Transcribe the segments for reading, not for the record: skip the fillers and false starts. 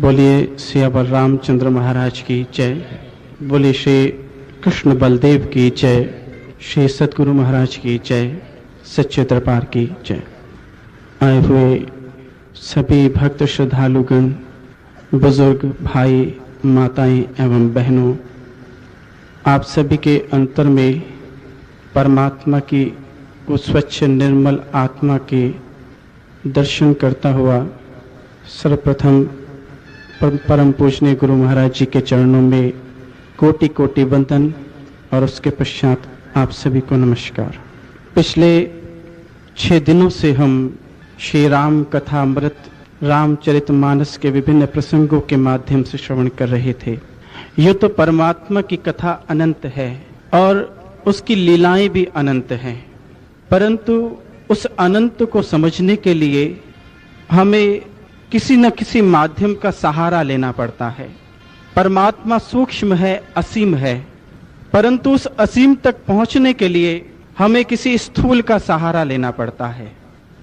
बोलिए श्री बलरामचंद्र महाराज की जय। बोलिए श्री कृष्ण बलदेव की जय। श्री सतगुरु महाराज की जय। सच्चे दरबार की जय। आए हुए सभी भक्त श्रद्धालुगण, बुजुर्ग भाई माताएं एवं बहनों, आप सभी के अंतर में परमात्मा की उस स्वच्छ निर्मल आत्मा के दर्शन करता हुआ सर्वप्रथम परम पूजनीय गुरु महाराज जी के चरणों में कोटि कोटि वंदन और उसके पश्चात आप सभी को नमस्कार। पिछले 6 दिनों से हम श्री राम कथा अमृत रामचरितमानस के विभिन्न प्रसंगों के माध्यम से श्रवण कर रहे थे। ये तो परमात्मा की कथा अनंत है और उसकी लीलाएं भी अनंत हैं, परंतु उस अनंत को समझने के लिए हमें किसी न किसी माध्यम का सहारा लेना पड़ता है। परमात्मा सूक्ष्म है, असीम है, परंतु उस असीम तक पहुंचने के लिए हमें किसी स्थूल का सहारा लेना पड़ता है,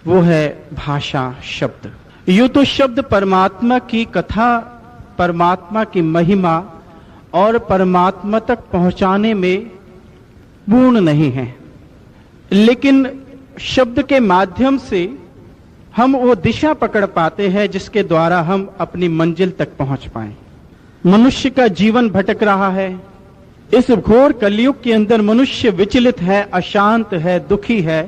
वो है भाषा, शब्द। यूं तो शब्द परमात्मा की कथा, परमात्मा की महिमा और परमात्मा तक पहुंचाने में पूर्ण नहीं है, लेकिन शब्द के माध्यम से हम वो दिशा पकड़ पाते हैं जिसके द्वारा हम अपनी मंजिल तक पहुंच पाएं। मनुष्य का जीवन भटक रहा है। इस घोर कलयुग के अंदर मनुष्य विचलित है, अशांत है, दुखी है,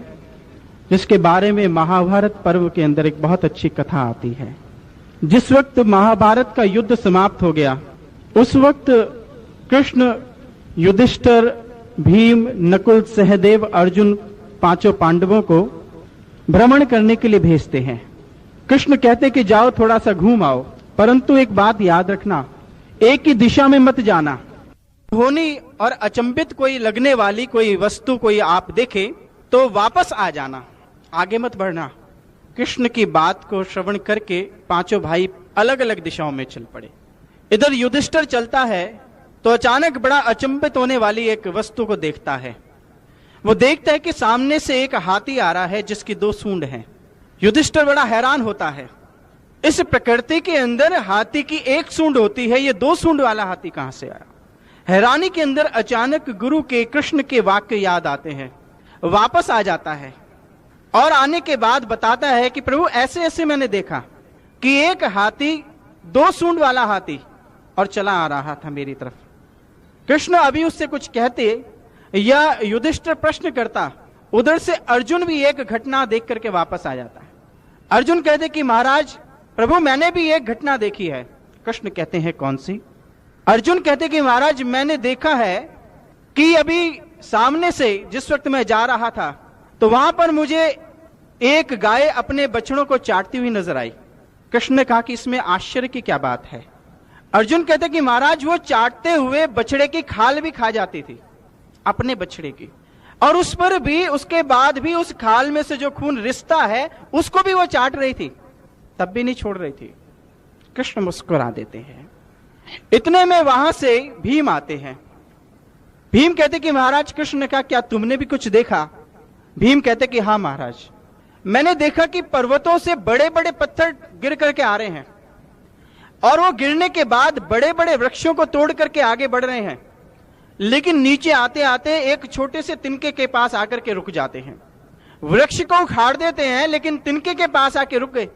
जिसके बारे में महाभारत पर्व के अंदर एक बहुत अच्छी कथा आती है। जिस वक्त महाभारत का युद्ध समाप्त हो गया, उस वक्त कृष्ण युधिष्ठिर, भीम, नकुल, सहदेव, अर्जुन पांचों पांडवों को भ्रमण करने के लिए भेजते हैं। कृष्ण कहते कि जाओ थोड़ा सा घूम आओ, परंतु एक बात याद रखना, एक ही दिशा में मत जाना। होनी और अचंभित कोई लगने वाली कोई वस्तु कोई आप देखे तो वापस आ जाना, आगे मत बढ़ना। कृष्ण की बात को श्रवण करके पांचों भाई अलग अलग दिशाओं में चल पड़े। इधर युधिष्ठिर चलता है तो अचानक बड़ा अचंभित होने वाली एक वस्तु को देखता है। वो देखता है कि सामने से एक हाथी आ रहा है जिसकी 2 सूंड हैं। युधिष्ठिर बड़ा हैरान होता है, इस प्रकृति के अंदर हाथी की 1 सूंड होती है, ये 2 सूंड वाला हाथी कहां से आया। हैरानी के अंदर अचानक गुरु के, कृष्ण के वाक्य याद आते हैं। वापस आ जाता है और आने के बाद बताता है कि प्रभु ऐसे ऐसे मैंने देखा कि एक हाथी 2 सूंड वाला हाथी और चला आ रहा था मेरी तरफ। कृष्ण अभी उससे कुछ कहते या युधिष्ठिर प्रश्न करता, उधर से अर्जुन भी एक घटना देख करके वापस आ जाता है। अर्जुन कहते कि महाराज प्रभु मैंने भी एक घटना देखी है। कृष्ण कहते हैं कौन सी। अर्जुन कहते कि महाराज मैंने देखा है कि अभी सामने से जिस वक्त मैं जा रहा था तो वहां पर मुझे एक गाय अपने बछड़ों को चाटती हुई नजर आई। कृष्ण ने कहा कि इसमें आश्चर्य की क्या बात है। अर्जुन कहते कि महाराज वो चाटते हुए बछड़े की खाल भी खा जाती थी, अपने बछड़े की, और उस पर भी, उसके बाद भी उस खाल में से जो खून रिश्ता है उसको भी वो चाट रही थी, तब भी नहीं छोड़ रही थी। कृष्ण मुस्कुरा देते हैं। इतने में वहां से भीम आते हैं। भीम कहते कि महाराज, कृष्ण ने कहा क्या तुमने भी कुछ देखा। भीम कहते कि हाँ महाराज, मैंने देखा कि पर्वतों से बड़े बड़े पत्थर गिर करके आ रहे हैं और वो गिरने के बाद बड़े बड़े वृक्षों को तोड़ करके आगे बढ़ रहे हैं, लेकिन नीचे आते आते एक छोटे से तिनके के पास आकर के रुक जाते हैं। वृक्ष को उखाड़ देते हैं लेकिन तिनके के पास आके रुक गए।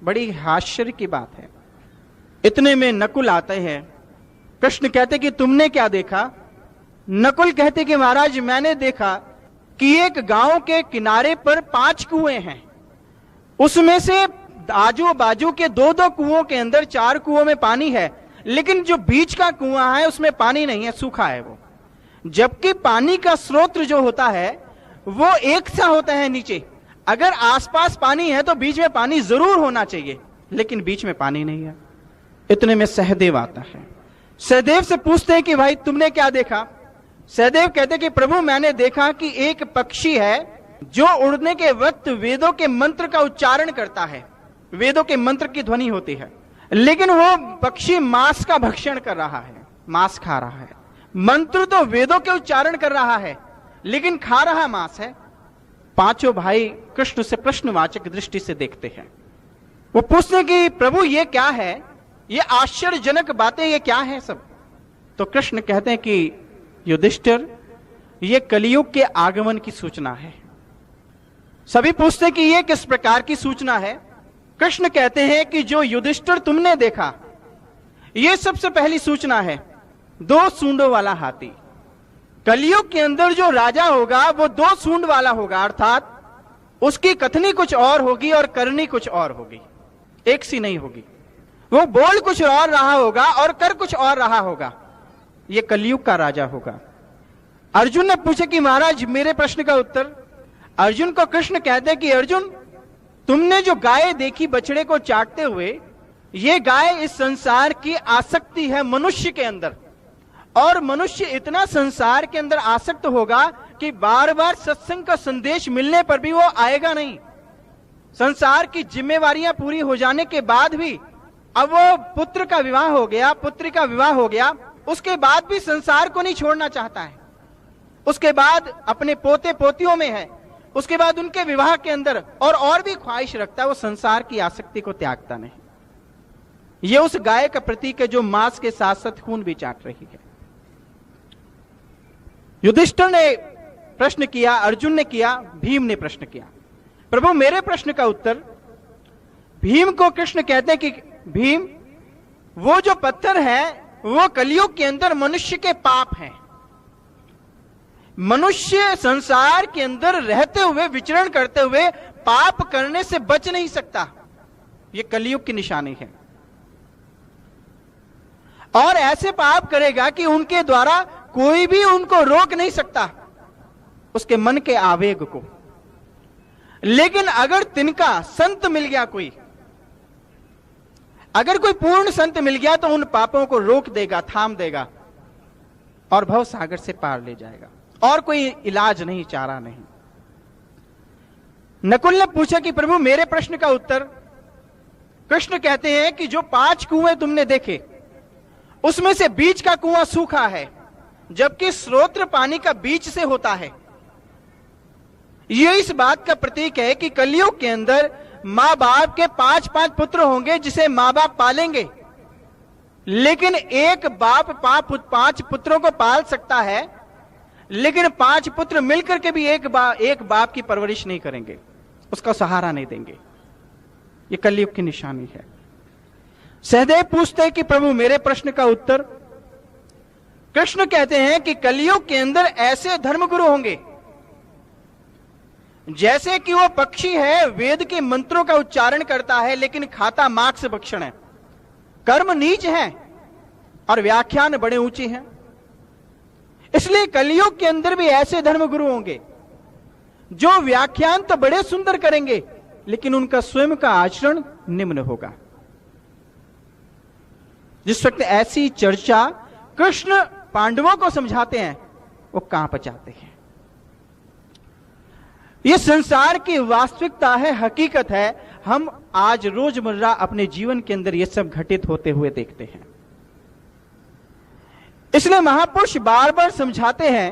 बड़ी आश्चर्य की बात है। इतने में नकुल आते हैं। कृष्ण कहते कि तुमने क्या देखा। नकुल कहते कि महाराज मैंने देखा कि एक गांव के किनारे पर 5 कुएं हैं, उसमें से आजू बाजू के 2-2 कुओं के अंदर 4 कुओं में पानी है, लेकिन जो बीच का कुआं है उसमें पानी नहीं है, सूखा है वो। जबकि पानी का स्रोत जो होता है वो एक सा होता है नीचे। अगर आसपास पानी है तो बीच में पानी जरूर होना चाहिए, लेकिन बीच में पानी नहीं है। इतने में सहदेव आता है। सहदेव से पूछते हैं कि भाई तुमने क्या देखा। सहदेव कहते कि प्रभु मैंने देखा कि एक पक्षी है जो उड़ने के वक्त वेदों के मंत्र का उच्चारण करता है, वेदों के मंत्र की ध्वनि होती है, लेकिन वो पक्षी मांस का भक्षण कर रहा है, मांस खा रहा है। मंत्र तो वेदों के उच्चारण कर रहा है लेकिन खा रहा मांस है। पांचों भाई कृष्ण से प्रश्नवाचक दृष्टि से देखते हैं। वो पूछते कि प्रभु ये क्या है। ये आश्चर्यजनक बातें ये क्या है सब? तो कृष्ण कहते हैं कि युधिष्ठिर, ये कलियुग के आगमन की सूचना है। सभी पूछते कि ये किस प्रकार की सूचना है? कृष्ण कहते हैं कि जो युधिष्ठिर तुमने देखा, ये सबसे पहली सूचना है 2 सूंडों वाला हाथी। कलियुग के अंदर जो राजा होगा वो 2 सूंड वाला होगा, अर्थात उसकी कथनी कुछ और होगी और करनी कुछ और होगी, एक सी नहीं होगी। वो बोल कुछ और रहा होगा और कर कुछ और रहा होगा। ये कलियुग का राजा होगा। अर्जुन ने पूछा कि महाराज मेरे प्रश्न का उत्तर। अर्जुन को कृष्ण कहते हैं कि अर्जुन, तुमने जो गाय देखी बछड़े को चाटते हुए, ये गाय इस संसार की आसक्ति है मनुष्य के अंदर, और मनुष्य इतना संसार के अंदर आसक्त होगा कि बार बार सत्संग का संदेश मिलने पर भी वो आएगा नहीं। संसार की जिम्मेवारियां पूरी हो जाने के बाद भी, अब वो पुत्र का विवाह हो गया, पुत्री का विवाह हो गया, उसके बाद भी संसार को नहीं छोड़ना चाहता है। उसके बाद अपने पोते पोतियों में है, उसके बाद उनके विवाह के अंदर और भी ख्वाहिश रखता है, वो संसार की आसक्ति को त्यागता नहीं। ये उस गाय का प्रतीक है जो मांस के साथ साथ खून भी चाट रही है। युधिष्ठिर ने प्रश्न किया, अर्जुन ने किया, भीम ने प्रश्न किया। प्रभु मेरे प्रश्न का उत्तर। भीम को कृष्ण कहते हैं कि भीम, वो जो पत्थर है वो कलियुग के अंदर मनुष्य के पाप हैं। मनुष्य संसार के अंदर रहते हुए, विचरण करते हुए पाप करने से बच नहीं सकता। यह कलियुग की निशानी है। और ऐसे पाप करेगा कि उनके द्वारा कोई भी उनको रोक नहीं सकता, उसके मन के आवेग को। लेकिन अगर तिनका संत मिल गया, अगर कोई पूर्ण संत मिल गया, तो उन पापों को रोक देगा, थाम देगा और भव सागर से पार ले जाएगा। और कोई इलाज नहीं, चारा नहीं। नकुल ने पूछा कि प्रभु मेरे प्रश्न का उत्तर। कृष्ण कहते हैं कि जो 5 कुएं तुमने देखे, उसमें से बीच का कुआं सूखा है, जबकि स्रोत पानी का बीच से होता है। यह इस बात का प्रतीक है कि कलियुग के अंदर मां बाप के 5-5 पुत्र होंगे जिसे मां बाप पालेंगे, लेकिन एक बाप 5 पुत्रों को पाल सकता है, लेकिन 5 पुत्र मिलकर के भी एक बाप की परवरिश नहीं करेंगे, उसका सहारा नहीं देंगे। यह कलियुग की निशानी है। सहदेव पूछते हैं कि प्रभु मेरे प्रश्न का उत्तर। कृष्ण कहते हैं कि कलियुग के अंदर ऐसे धर्मगुरु होंगे जैसे कि वो पक्षी है, वेद के मंत्रों का उच्चारण करता है लेकिन खाता मांस भक्षण है, कर्म नीच है और व्याख्यान बड़े ऊंचे हैं। इसलिए कलियुग के अंदर भी ऐसे धर्मगुरु होंगे जो व्याख्यान तो बड़े सुंदर करेंगे, लेकिन उनका स्वयं का आचरण निम्न होगा। जिस वक्त ऐसी चर्चा कृष्ण पांडवों को समझाते हैं, वो कांप जाते हैं। यह संसार की वास्तविकता है, हकीकत है। हम आज रोजमर्रा अपने जीवन के अंदर यह सब घटित होते हुए देखते हैं। इसलिए महापुरुष बार बार समझाते हैं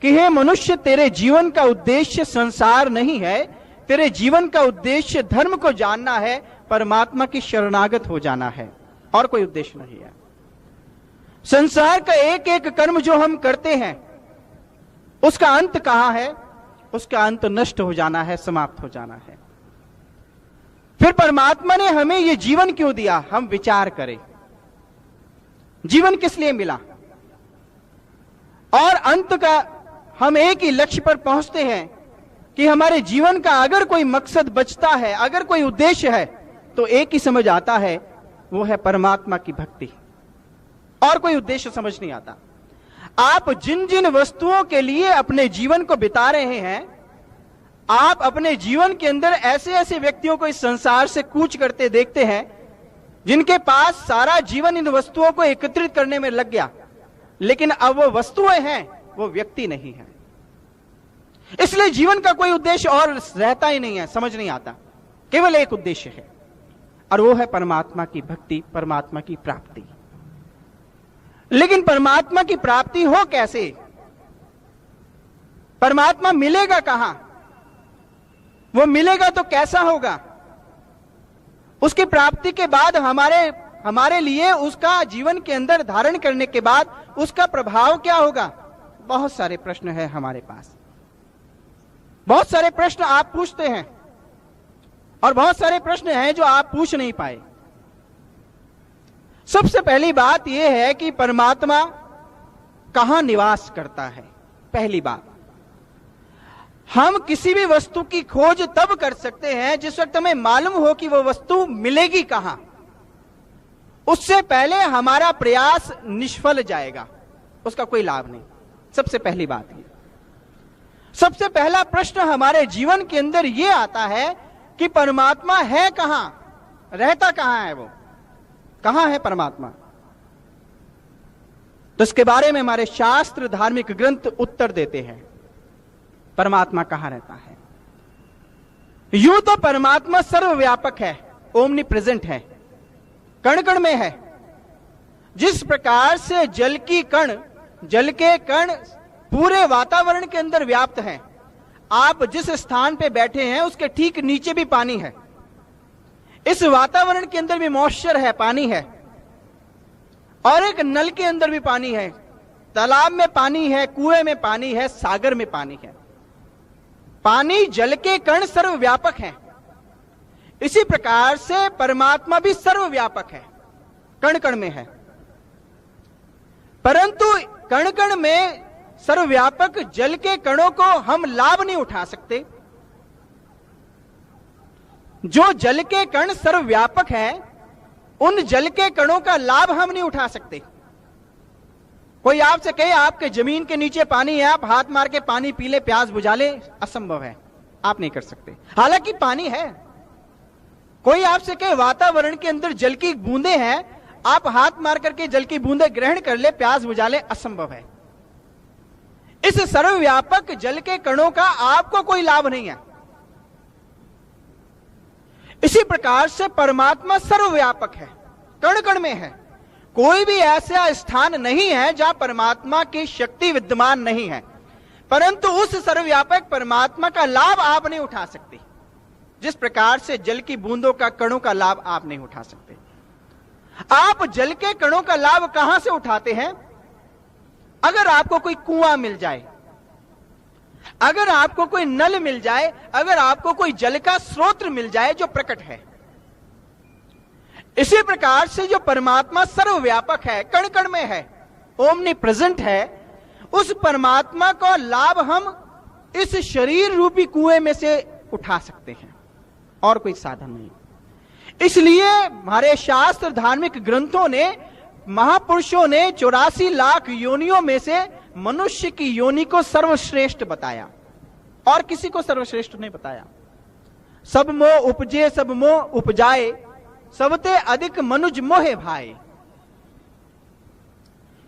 कि हे मनुष्य, तेरे जीवन का उद्देश्य संसार नहीं है, तेरे जीवन का उद्देश्य धर्म को जानना है, परमात्मा की शरणागत हो जाना है, और कोई उद्देश्य नहीं है। संसार का एक एक कर्म जो हम करते हैं, उसका अंत कहां है? उसका अंत नष्ट हो जाना है, समाप्त हो जाना है। फिर परमात्मा ने हमें यह जीवन क्यों दिया? हम विचार करें, जीवन किस लिए मिला? और अंत का हम एक ही लक्ष्य पर पहुंचते हैं कि हमारे जीवन का अगर कोई मकसद बचता है, अगर कोई उद्देश्य है, तो एक ही समझ आता है, वो है परमात्मा की भक्ति। और कोई उद्देश्य समझ नहीं आता। आप जिन जिन वस्तुओं के लिए अपने जीवन को बिता रहे हैं, आप अपने जीवन के अंदर ऐसे ऐसे व्यक्तियों को इस संसार से कूच करते देखते हैं जिनके पास सारा जीवन इन वस्तुओं को एकत्रित करने में लग गया, लेकिन अब वो वस्तुएं हैं, वो व्यक्ति नहीं है। इसलिए जीवन का कोई उद्देश्य और रहता ही नहीं है, समझ नहीं आता। केवल एक उद्देश्य है, और वो है परमात्मा की भक्ति, परमात्मा की प्राप्ति। लेकिन परमात्मा की प्राप्ति हो कैसे? परमात्मा मिलेगा कहां? वो मिलेगा तो कैसा होगा? उसकी प्राप्ति के बाद हमारे हमारे लिए उसका जीवन के अंदर धारण करने के बाद उसका प्रभाव क्या होगा? बहुत सारे प्रश्न है हमारे पास, बहुत सारे प्रश्न आप पूछते हैं और बहुत सारे प्रश्न हैं जो आप पूछ नहीं पाए। सबसे पहली बात यह है कि परमात्मा कहां निवास करता है। पहली बात, हम किसी भी वस्तु की खोज तब कर सकते हैं जिस वक्त हमें मालूम हो कि वह वस्तु मिलेगी कहां। उससे पहले हमारा प्रयास निष्फल जाएगा, उसका कोई लाभ नहीं। सबसे पहली बात ये, सबसे पहला प्रश्न हमारे जीवन के अंदर यह आता है कि परमात्मा है कहां, रहता कहां है, वो कहां है परमात्मा। तो इसके बारे में हमारे शास्त्र, धार्मिक ग्रंथ उत्तर देते हैं, परमात्मा कहां रहता है। यूं तो परमात्मा सर्वव्यापक है, ओमनी प्रेजेंट है, कण कण में है। जिस प्रकार से जल की कण, जल के कण पूरे वातावरण के अंदर व्याप्त हैं, आप जिस स्थान पे बैठे हैं उसके ठीक नीचे भी पानी है, इस वातावरण के अंदर भी मॉइस्चर है, पानी है, और एक नल के अंदर भी पानी है, तालाब में पानी है, कुएं में पानी है, सागर में पानी है। पानी, जल के कण सर्वव्यापक हैं। इसी प्रकार से परमात्मा भी सर्वव्यापक है, कण कण में है। परंतु कण कण में सर्वव्यापक जल के कणों को हम लाभ नहीं उठा सकते। जो जल के कण सर्वव्यापक है, उन जल के कणों का लाभ हम नहीं उठा सकते। कोई आपसे कहे आपके जमीन के नीचे पानी है, आप हाथ मार के पानी पी ले, प्यास बुझा ले, असंभव है, आप नहीं कर सकते, हालांकि पानी है। कोई आपसे कहे वातावरण के अंदर जल की बूंदें हैं, आप हाथ मार करके जल की बूंदें ग्रहण कर ले, प्यास बुझा ले, असंभव है। इस सर्वव्यापक जल के कणों का आपको कोई लाभ नहीं है। इसी प्रकार से परमात्मा सर्वव्यापक है, कण कण में है। कोई भी ऐसा स्थान नहीं है जहां परमात्मा की शक्ति विद्यमान नहीं है, परंतु उस सर्वव्यापक परमात्मा का लाभ आप नहीं उठा सकते। जिस प्रकार से जल की बूंदों का, कणों का लाभ आप नहीं उठा सकते। आप जल के कणों का लाभ कहां से उठाते हैं? अगर आपको कोई कुआं मिल जाए, अगर आपको कोई नल मिल जाए, अगर आपको कोई जल का स्रोत मिल जाए जो प्रकट है। इसी प्रकार से जो परमात्मा सर्वव्यापक है, कण कण में है, ओमनी प्रेजेंट है, उस परमात्मा का लाभ हम इस शरीर रूपी कुएं में से उठा सकते हैं, और कोई साधन नहीं। इसलिए हमारे शास्त्र, धार्मिक ग्रंथों ने, महापुरुषों ने 84 लाख योनियों में से मनुष्य की योनि को सर्वश्रेष्ठ बताया, और किसी को सर्वश्रेष्ठ नहीं बताया। सब मोह उपजे सब मोह उपजाए, सबते अधिक मनुज मोहे भाई।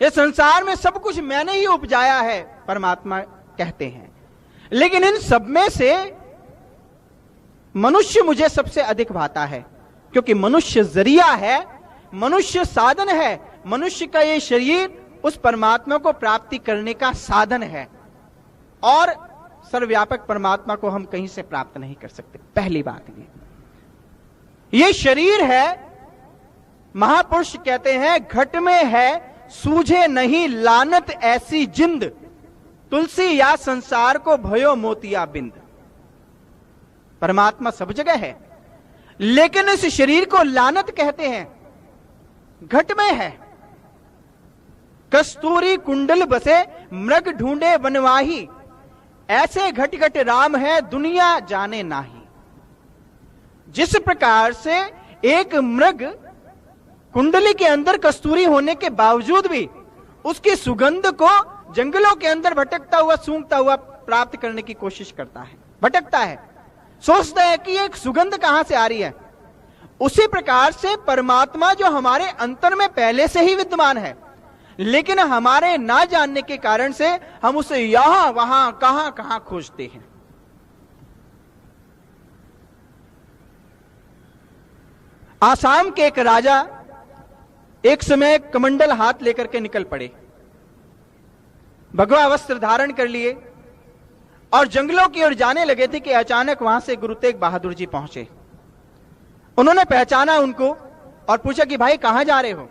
ये संसार में सब कुछ मैंने ही उपजाया है, परमात्मा कहते हैं, लेकिन इन सब में से मनुष्य मुझे सबसे अधिक भाता है, क्योंकि मनुष्य जरिया है, मनुष्य साधन है। मनुष्य का ये शरीर उस परमात्मा को प्राप्ति करने का साधन है, और सर्वव्यापक परमात्मा को हम कहीं से प्राप्त नहीं कर सकते। पहली बात ये शरीर है, महापुरुष कहते हैं घट में है सूझे नहीं लानत ऐसी जिंद, तुलसी या संसार को भयो मोतिया बिंद। परमात्मा सब जगह है, लेकिन इस शरीर को लानत कहते हैं, घट में है। कस्तूरी कुंडल बसे मृग ढूंढे वनवाही, ऐसे घट घट राम है दुनिया जाने नाही। जिस प्रकार से एक मृग कुंडली के अंदर कस्तूरी होने के बावजूद भी उसकी सुगंध को जंगलों के अंदर भटकता हुआ, सूंघता हुआ प्राप्त करने की कोशिश करता है, भटकता है, सोचता है कि एक सुगंध कहां से आ रही है। उसी प्रकार से परमात्मा जो हमारे अंतर में पहले से ही विद्यमान है, लेकिन हमारे ना जानने के कारण से हम उसे यहां वहां कहां कहां खोजते हैं। आसाम के एक राजा एक समय कमंडल हाथ लेकर के निकल पड़े, भगवा वस्त्र धारण कर लिए और जंगलों की ओर जाने लगे थे कि अचानक वहां से गुरु तेग बहादुर जी पहुंचे। उन्होंने पहचाना उनको और पूछा कि भाई कहां जा रहे हो?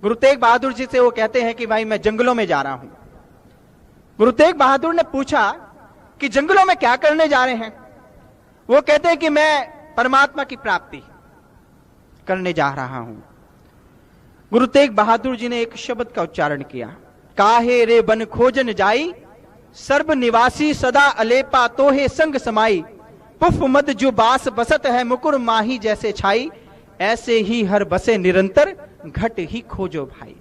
गुरु तेग बहादुर जी से वो कहते हैं कि भाई मैं जंगलों में जा रहा हूं। गुरु तेग बहादुर ने पूछा कि जंगलों में क्या करने जा रहे हैं? वो कहते हैं कि मैं परमात्मा की प्राप्ति करने जा रहा हूं। गुरु तेग बहादुर जी ने एक शब्द का उच्चारण किया, काहे रे बन खोजन जाई, सर्व निवासी सदा अलेपा तोहे संग समाई, पुफ मद जो बास बसत है मुकुर माही जैसे छाई, ऐसे ही हर बसे निरंतर घट ही खोजो भाई।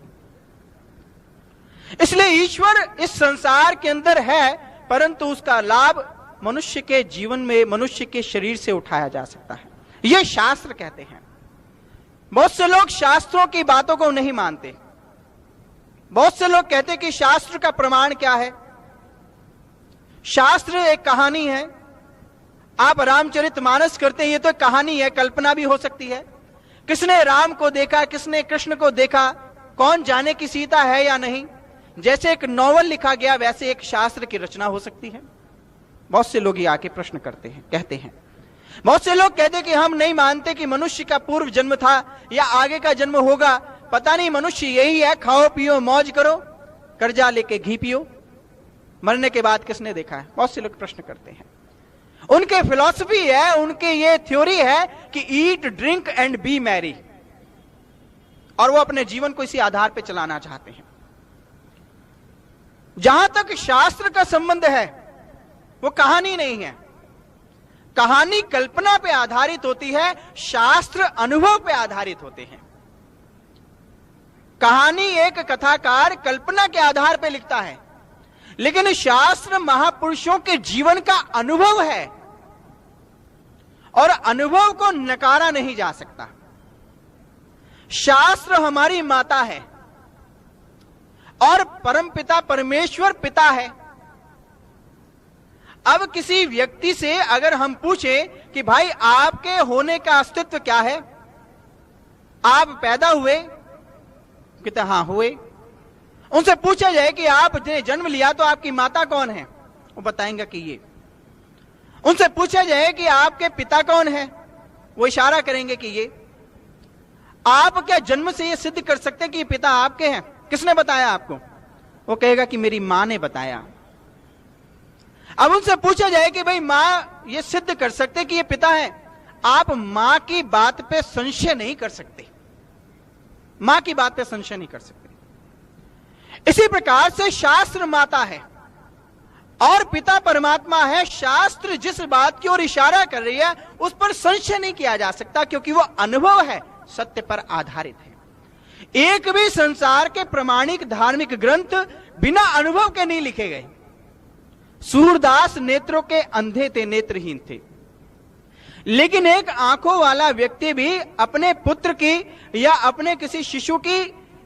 इसलिए ईश्वर इस संसार के अंदर है, परंतु उसका लाभ मनुष्य के जीवन में, मनुष्य के शरीर से उठाया जा सकता है। यह शास्त्र कहते हैं। बहुत से लोग शास्त्रों की बातों को नहीं मानते। बहुत से लोग कहते कि शास्त्र का प्रमाण क्या है? शास्त्र एक कहानी है। आप रामचरितमानस करते हैं, ये तो एक कहानी है, कल्पना भी हो सकती है। किसने राम को देखा, किसने कृष्ण को देखा, कौन जाने की सीता है या नहीं। जैसे एक नॉवल लिखा गया, वैसे एक शास्त्र की रचना हो सकती है। बहुत से लोग ये आके प्रश्न करते हैं, कहते हैं। बहुत से लोग कहते कि हम नहीं मानते कि मनुष्य का पूर्व जन्म था या आगे का जन्म होगा, पता नहीं मनुष्य यही है, खाओ पियो मौज करो, कर्जा लेके घी पियो, मरने के बाद किसने देखा है? बहुत से लोग प्रश्न करते हैं। उनके फिलॉसफी है, उनके ये थ्योरी है कि eat drink and B Mary, और वो अपने जीवन को इसी आधार पर चलाना चाहते हैं। जहां तक शास्त्र का संबंध है, वो कहानी नहीं है। कहानी कल्पना पे आधारित होती है, शास्त्र अनुभव पे आधारित होते हैं। कहानी एक कथाकार कल्पना के आधार पे लिखता है, लेकिन शास्त्र महापुरुषों के जीवन का अनुभव है, और अनुभव को नकारा नहीं जा सकता। शास्त्र हमारी माता है और परमपिता परमेश्वर पिता है। अब किसी व्यक्ति से अगर हम पूछें कि भाई आपके होने का अस्तित्व क्या है, आप पैदा हुए, कहते हां हुए। उनसे पूछा जाए कि आपने जन्म लिया तो आपकी माता कौन है, वो बताएंगे कि ये। उनसे पूछा जाए कि आपके पिता कौन है, वो इशारा करेंगे कि ये। आप क्या जन्म से ये सिद्ध कर सकते हैं कि ये पिता आपके हैं? किसने बताया आपको? वो कहेगा कि मेरी मां ने बताया। अब उनसे पूछा जाए कि भाई मां ये सिद्ध कर सकते कि ये पिता है, आप मां की बात पे संशय नहीं कर सकते, मां की बात पे संशय नहीं कर सकते। इसी प्रकार से शास्त्र माता है और पिता परमात्मा है। शास्त्र जिस बात की ओर इशारा कर रही है उस पर संशय नहीं किया जा सकता, क्योंकि वो अनुभव है, सत्य पर आधारित है। एक भी संसार के प्रमाणिक धार्मिक ग्रंथ बिना अनुभव के नहीं लिखे गए। सूरदास नेत्रों के अंधे थे, नेत्रहीन थे, लेकिन एक आंखों वाला व्यक्ति भी अपने पुत्र की या अपने किसी शिशु की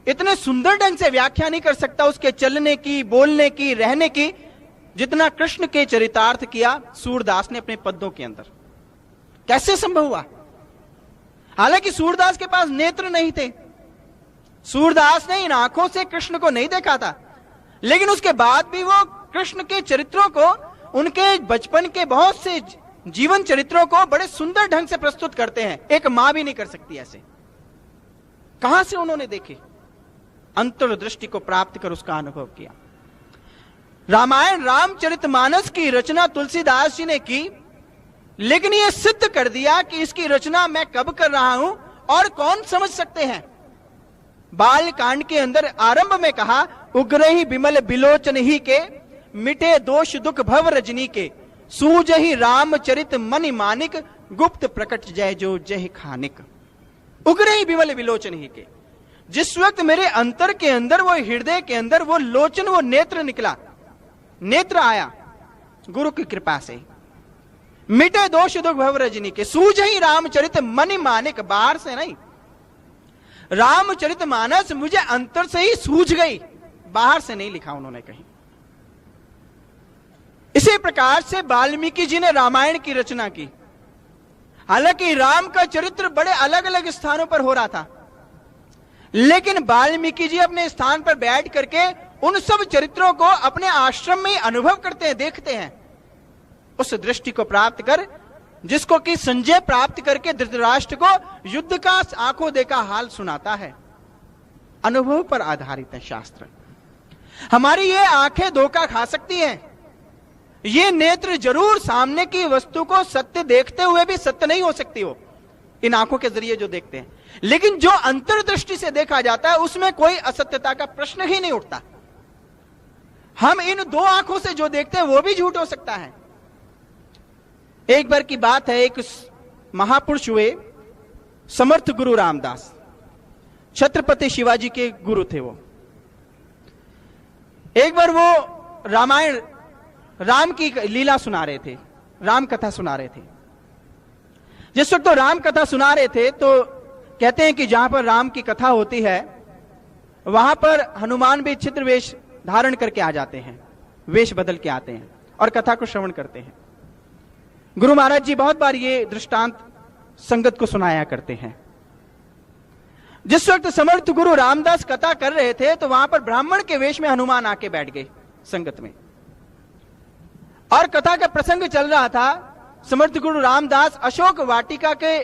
इतने सुंदर ढंग से व्याख्या नहीं कर सकता, उसके चलने की, बोलने की, रहने की, जितना कृष्ण के चरितार्थ किया सूरदास ने अपने पद्यों के अंदर। कैसे संभव हुआ? हालांकि सूरदास के पास नेत्र नहीं थे, सूरदास ने इन आंखों से कृष्ण को नहीं देखा था, लेकिन उसके बाद भी वो कृष्ण के चरित्रों को, उनके बचपन के बहुत से जीवन चरित्रों को बड़े सुंदर ढंग से प्रस्तुत करते हैं। एक मां भी नहीं कर सकती ऐसे। कहां से उन्होंने देखे? अंतर्दृष्टि को प्राप्त कर उसका अनुभव किया। रामायण रामचरितमानस की रचना तुलसीदास जी ने की, लेकिन यह सिद्ध कर दिया कि इसकी रचना मैं कब कर रहा हूं और कौन समझ सकते हैं। बाल कांड के अंदर आरंभ में कहा, उग्रही बिमल बिलोचन ही के, मिटे दोष दुख भव रजनी के, सूजहि रामचरित मनि मानिक, गुप्त प्रकट जय जो जय खानिक। उग्रही बिमल बिलोचन ही के, जिस वक्त मेरे अंतर के अंदर, वो हृदय के अंदर वो लोचन, वो नेत्र निकला, नेत्र आया गुरु की कृपा से। मिटे दोष दुख भव रजनी के, सूजहि रामचरित मनि मानिक, बाहर से नहीं। रामचरितमानस मुझे अंतर से ही सूझ गई, बाहर से नहीं लिखा उन्होंने कहीं। इसी प्रकार से वाल्मीकि जी ने रामायण की रचना की। हालांकि राम का चरित्र बड़े अलग अलग स्थानों पर हो रहा था, लेकिन वाल्मीकि जी अपने स्थान पर बैठ करके उन सब चरित्रों को अपने आश्रम में अनुभव करते हैं, देखते हैं। उस दृष्टि को प्राप्त कर जिसको कि संजय प्राप्त करके धृतराष्ट्र को युद्ध का आंखों देखा हाल सुनाता है। अनुभव पर आधारित है शास्त्र। हमारी ये आंखें धोखा खा सकती हैं, ये नेत्र जरूर सामने की वस्तु को सत्य देखते हुए भी सत्य नहीं हो सकती हो, इन आंखों के जरिए जो देखते हैं, लेकिन जो अंतर्दृष्टि से देखा जाता है उसमें कोई असत्यता का प्रश्न ही नहीं उठता। हम इन दो आंखों से जो देखते हैं वो भी झूठ हो सकता है। एक बार की बात है, एक महापुरुष हुए समर्थ गुरु रामदास, छत्रपति शिवाजी के गुरु थे वो। एक बार वो रामायण राम की लीला सुना रहे थे, राम कथा सुना रहे थे। जिस वक्त तो राम कथा सुना रहे थे तो कहते हैं कि जहां पर राम की कथा होती है वहां पर हनुमान भी चित्र वेश धारण करके आ जाते हैं, वेश बदल के आते हैं और कथा को श्रवण करते हैं। गुरु महाराज जी बहुत बार ये दृष्टांत संगत को सुनाया करते हैं। जिस वक्त समर्थ गुरु रामदास कथा कर रहे थे तो वहां पर ब्राह्मण के वेश में हनुमान आके बैठ गए संगत में, और कथा का प्रसंग चल रहा था। समर्थ गुरु रामदास अशोक वाटिका के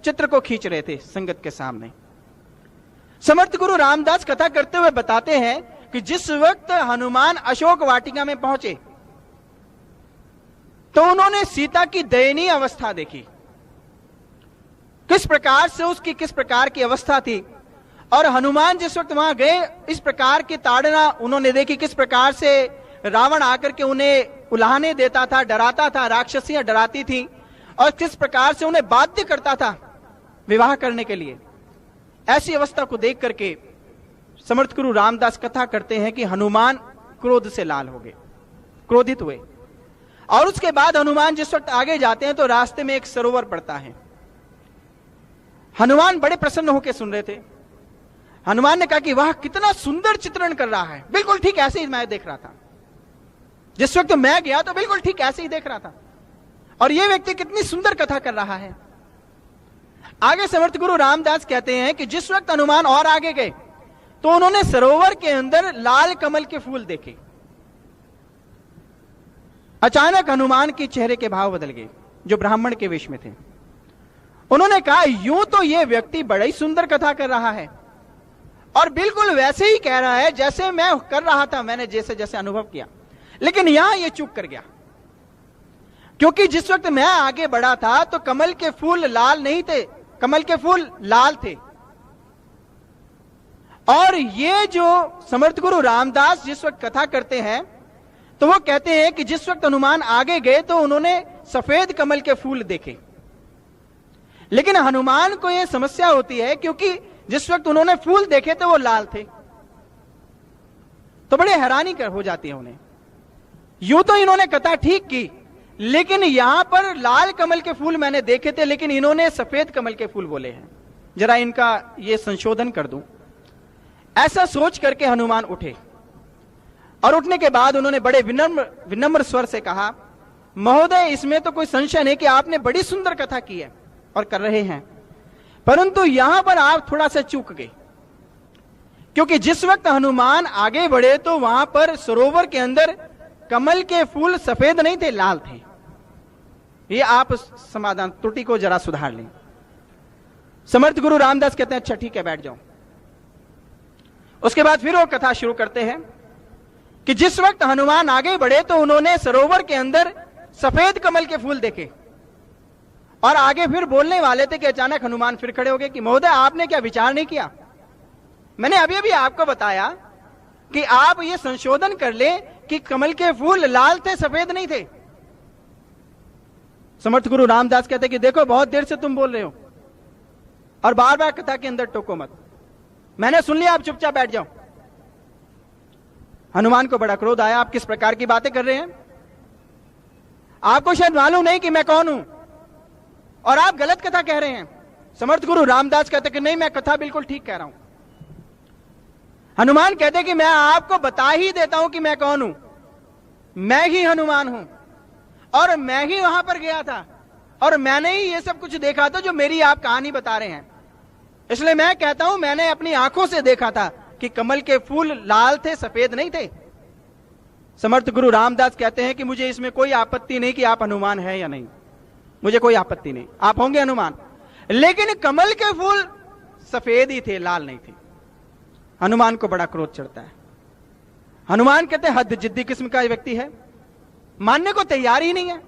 चित्र को खींच रहे थे संगत के सामने। समर्थ गुरु रामदास कथा करते हुए बताते हैं कि जिस वक्त हनुमान अशोक वाटिका में पहुंचे तो उन्होंने सीता की दयनीय अवस्था देखी, किस प्रकार से उसकी किस प्रकार की अवस्था थी। और हनुमान जिस वक्त वहां गए इस प्रकार की ताड़ना उन्होंने देखी, किस प्रकार से रावण आकर के उन्हें उलाहने देता था, डराता था, राक्षसियां डराती थी, और किस प्रकार से उन्हें बाध्य करता था विवाह करने के लिए। ऐसी अवस्था को देख करके समर्थ गुरु रामदास कथा करते हैं कि हनुमान क्रोध से लाल हो गए, क्रोधित हुए। और उसके बाद हनुमान जिस वक्त आगे जाते हैं तो रास्ते में एक सरोवर पड़ता है। हनुमान बड़े प्रसन्न होकर सुन रहे थे। हनुमान ने कहा कि वाह कितना सुंदर चित्रण कर रहा है, बिल्कुल ठीक ऐसे ही मैं देख रहा था, जिस वक्त मैं गया तो बिल्कुल ठीक ऐसे ही देख रहा था, और यह व्यक्ति कितनी सुंदर कथा कर रहा है। आगे समर्थ गुरु रामदास कहते हैं कि जिस वक्त हनुमान और आगे गए तो उन्होंने सरोवर के अंदर लाल कमल के फूल देखे। अचानक हनुमान के चेहरे के भाव बदल गए, जो ब्राह्मण के वेश में थे। उन्होंने कहा यूं तो यह व्यक्ति बड़ा ही सुंदर कथा कर रहा है और बिल्कुल वैसे ही कह रहा है जैसे मैं कर रहा था, मैंने जैसे जैसे अनुभव किया, लेकिन यहां यह चूक कर गया, क्योंकि जिस वक्त मैं आगे बढ़ा था तो कमल के फूल लाल नहीं थे, कमल के फूल लाल थे। और ये जो समर्थ गुरु रामदास जिस वक्त कथा करते हैं तो वो कहते हैं कि जिस वक्त हनुमान आगे गए तो उन्होंने सफेद कमल के फूल देखे, लेकिन हनुमान को यह समस्या होती है क्योंकि जिस वक्त उन्होंने फूल देखे थे वो लाल थे, तो बड़े हैरानी हो जाती है उन्हें। यूं तो इन्होंने कथा ठीक की, लेकिन यहां पर लाल कमल के फूल मैंने देखे थे, लेकिन इन्होंने सफेद कमल के फूल बोले हैं, जरा इनका ये संशोधन कर दूं। ऐसा सोच करके हनुमान उठे, और उठने के बाद उन्होंने बड़े विनम्र स्वर से कहा, महोदय इसमें तो कोई संशय नहीं कि आपने बड़ी सुंदर कथा की है और कर रहे हैं, परंतु यहां पर आप थोड़ा सा चूक गए, क्योंकि जिस वक्त हनुमान आगे बढ़े तो वहां पर सरोवर के अंदर कमल के फूल सफेद नहीं थे, लाल थे। ये आप समाधान त्रुटि को जरा सुधार लें। समर्थ गुरु रामदास कहते हैं अच्छा ठीक है बैठ जाओ। उसके बाद फिर वो कथा शुरू करते हैं कि जिस वक्त हनुमान आगे बढ़े तो उन्होंने सरोवर के अंदर सफेद कमल के फूल देखे, और आगे फिर बोलने वाले थे कि अचानक हनुमान फिर खड़े हो गए कि महोदय आपने क्या विचार नहीं किया, मैंने अभी अभी आपको बताया कि आप ये संशोधन कर ले कि कमल के फूल लाल थे, सफेद नहीं थे। समर्थ गुरु रामदास कहते कि देखो बहुत देर से तुम बोल रहे हो और बार बार कथा के अंदर टोको मत, मैंने सुन लिया, आप चुपचाप बैठ जाओ। हनुमान को बड़ा क्रोध आया, आप किस प्रकार की बातें कर रहे हैं, आपको शायद मालूम नहीं कि मैं कौन हूं और आप गलत कथा कह रहे हैं। समर्थ गुरु रामदास कहते कि नहीं मैं कथा बिल्कुल ठीक कह रहा हूं। हनुमान कहते कि मैं आपको बता ही देता हूं कि मैं कौन हूं, मैं ही हनुमान हूं और मैं ही वहां पर गया था और मैंने ही ये सब कुछ देखा था जो मेरी आप कहानी बता रहे हैं। इसलिए मैं कहता हूं मैंने अपनी आंखों से देखा था कि कमल के फूल लाल थे, सफेद नहीं थे। समर्थ गुरु रामदास कहते हैं कि मुझे इसमें कोई आपत्ति नहीं कि आप हनुमान हैं या नहीं, मुझे कोई आपत्ति नहीं, आप होंगे हनुमान। लेकिन कमल के फूल सफेद ही थे, लाल नहीं थे। हनुमान को बड़ा क्रोध चढ़ता है। हनुमान कहते हैं हद जिद्दी किस्म का व्यक्ति है, मानने को तैयार ही नहीं है,